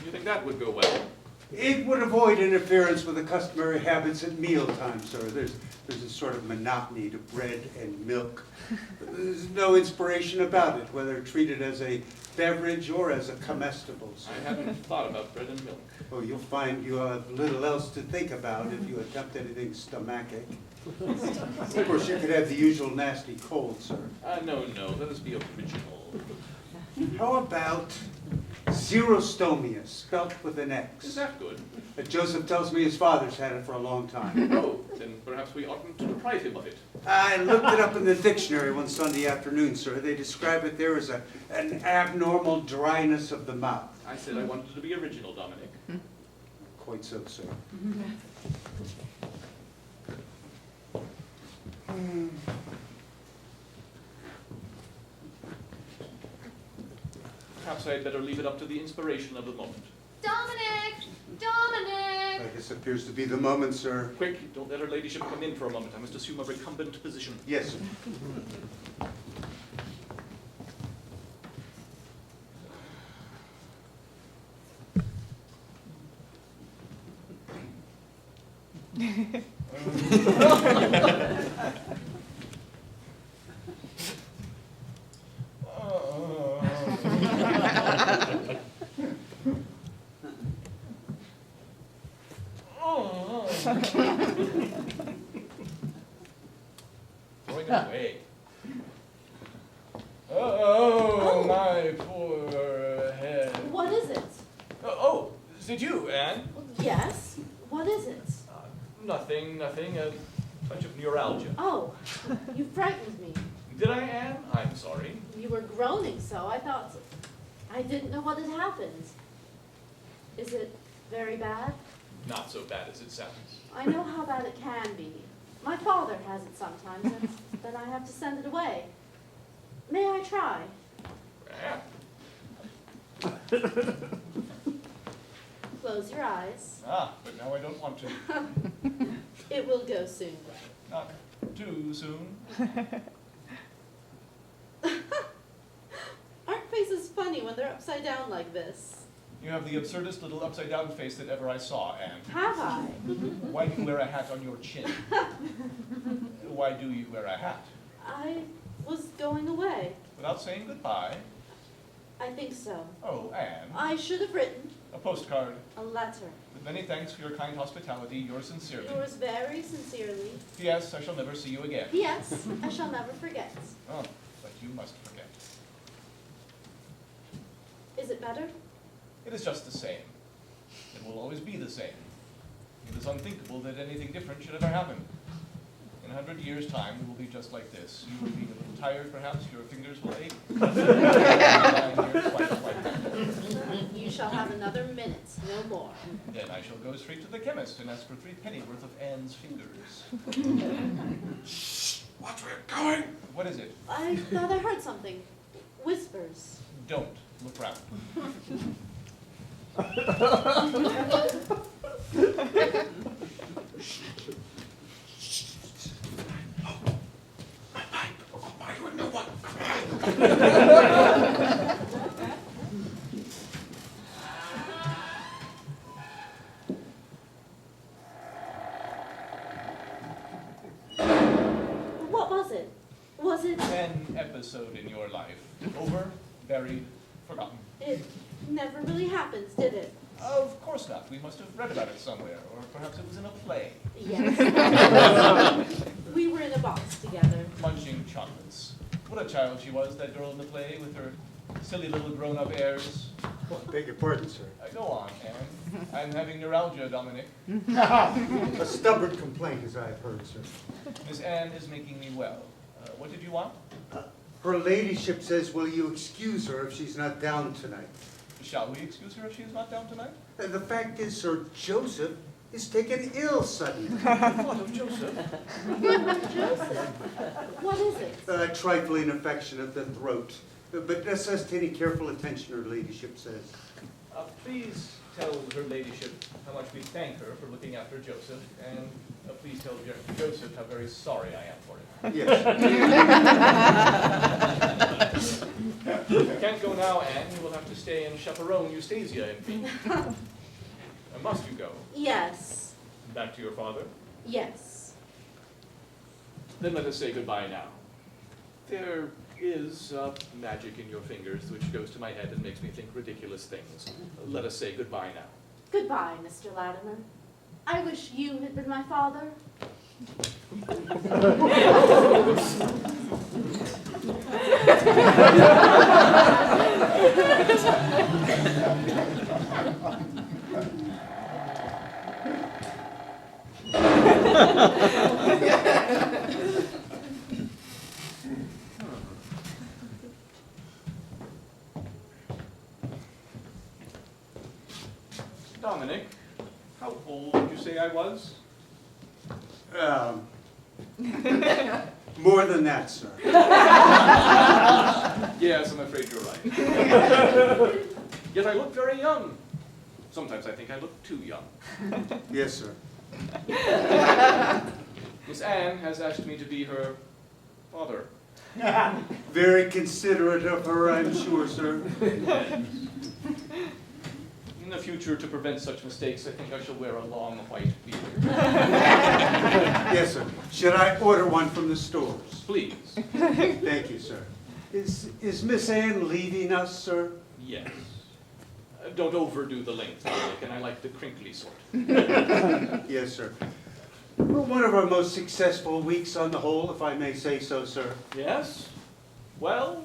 You think that would go well? It would avoid interference with the customary habits at mealtime, sir. There's a sort of monotony to bread and milk. There's no inspiration about it, whether treated as a beverage or as a comestible, sir. I haven't thought about bread and milk. Oh, you'll find you have little else to think about if you attempt anything stomachic. Of course, you could have the usual nasty cold, sir. No, let us be original. How about xerostomia, spelt with an X? Is that good? Joseph tells me his father's had it for a long time. Oh, then perhaps we oughtn't to deprive him of it. I looked it up in the dictionary one Sunday afternoon, sir. They describe it there as an abnormal dryness of the mouth. I said I wanted to be original, Dominic. Quite so, sir. Perhaps I'd better leave it up to the inspiration of the moment. Dominic! This appears to be the moment, sir. Quick, don't let her ladyship come in for a moment. I must assume a recumbent position. Yes, sir. Going away. Oh, my poor head. What is it? Oh, is it you, Anne? Yes. What is it? Nothing. A touch of neuralgia. Oh, you frightened me. Did I, Anne? I'm sorry. You were groaning so. I didn't know what had happened. Is it very bad? Not so bad as it sounds. I know how bad it can be. My father has it sometimes, and then I have to send it away. May I try? Close your eyes. But now I don't want to. It will go soon. Not too soon. Aren't faces funny when they're upside down like this? You have the absurdest little upside-down face that ever I saw, Anne. Have I? Why do you wear a hat on your chin? Why do you wear a hat? I was going away. Without saying goodbye? I think so. Oh, Anne. I should have written A postcard. a letter. With many thanks for your kind hospitality, yours sincerely. Yours very sincerely. P.S. I shall never see you again. P.S. I shall never forget. Oh, but you must forget. Is it better? It is just the same. It will always be the same. It is unthinkable that anything different should ever happen. In In 100 years' time, we will be just like this. You will be a little tired, perhaps. Your fingers will ache. You shall have another minute, no more. Then I shall go straight to the chemist and ask for 3 pennyworth of Anne's fingers. Watch where you're going. What is it? I thought I heard something. Whispers. Don't look round. My pipe. I'll buy you a new one. What was it? Was it? An episode in your life. Over, buried, forgotten. It never really happens, did it? Of course not. We must have read about it somewhere, or perhaps it was in a play. Yes. We were in a box together. Munching chocolates. What a child she was, that girl in the play, with her silly little grown-up airs. Beg your pardon, sir. Go on, Anne. I'm having neuralgia, Dominic. A stubborn complaint, as I've heard, sir. Miss Anne is making me well. What did you want? Her ladyship says, will you excuse her if she's not down tonight? Shall we excuse her if she is not down tonight? The fact is, Sir Joseph is taken ill suddenly. The thought of Joseph. Joseph, what is it? A trifling affection of the throat, but necessitating careful attention, her ladyship says. Please tell her ladyship how much we thank her for looking after Joseph, and please tell Joseph how very sorry I am for it. Yes. You can't go now, Anne. You will have to stay and chaperone Eustasia and me. Must you go? Yes. Back to your father? Yes. Then let us say goodbye now. There is magic in your fingers which goes to my head and makes me think ridiculous things. Let us say goodbye now. Goodbye, Mr. Latimer. I wish you had been my father. Dominic, how old did you say I was? More than that, sir. Yes, I'm afraid you're right. Yet I look very young. Sometimes I think I look too young. Yes, sir. Miss Anne has asked me to be her father. Very considerate of her, I'm sure, sir. In the future, to prevent such mistakes, I think I shall wear a long white beard. Yes, sir. Should I order one from the stores? Please. Thank you, sir. Is Miss Anne leaving us, sir? Yes. Don't overdo the length, Dominic, and I like the crinkly sort. Yes, sir. One of our most successful weeks on the whole, if I may say so, sir. Yes? Well,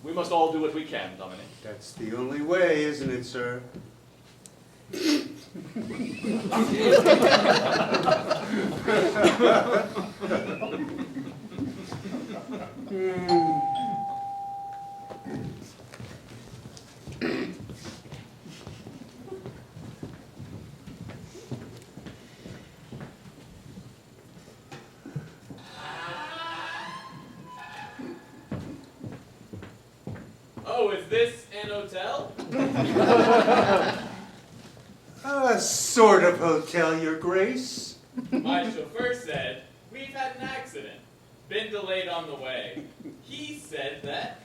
we must all do what we can, Dominic. That's the only way, isn't it, sir? Oh, is this an hotel? A sort of hotel, Your Grace. My chauffeur said, we've had an accident. Been delayed on the way. He said that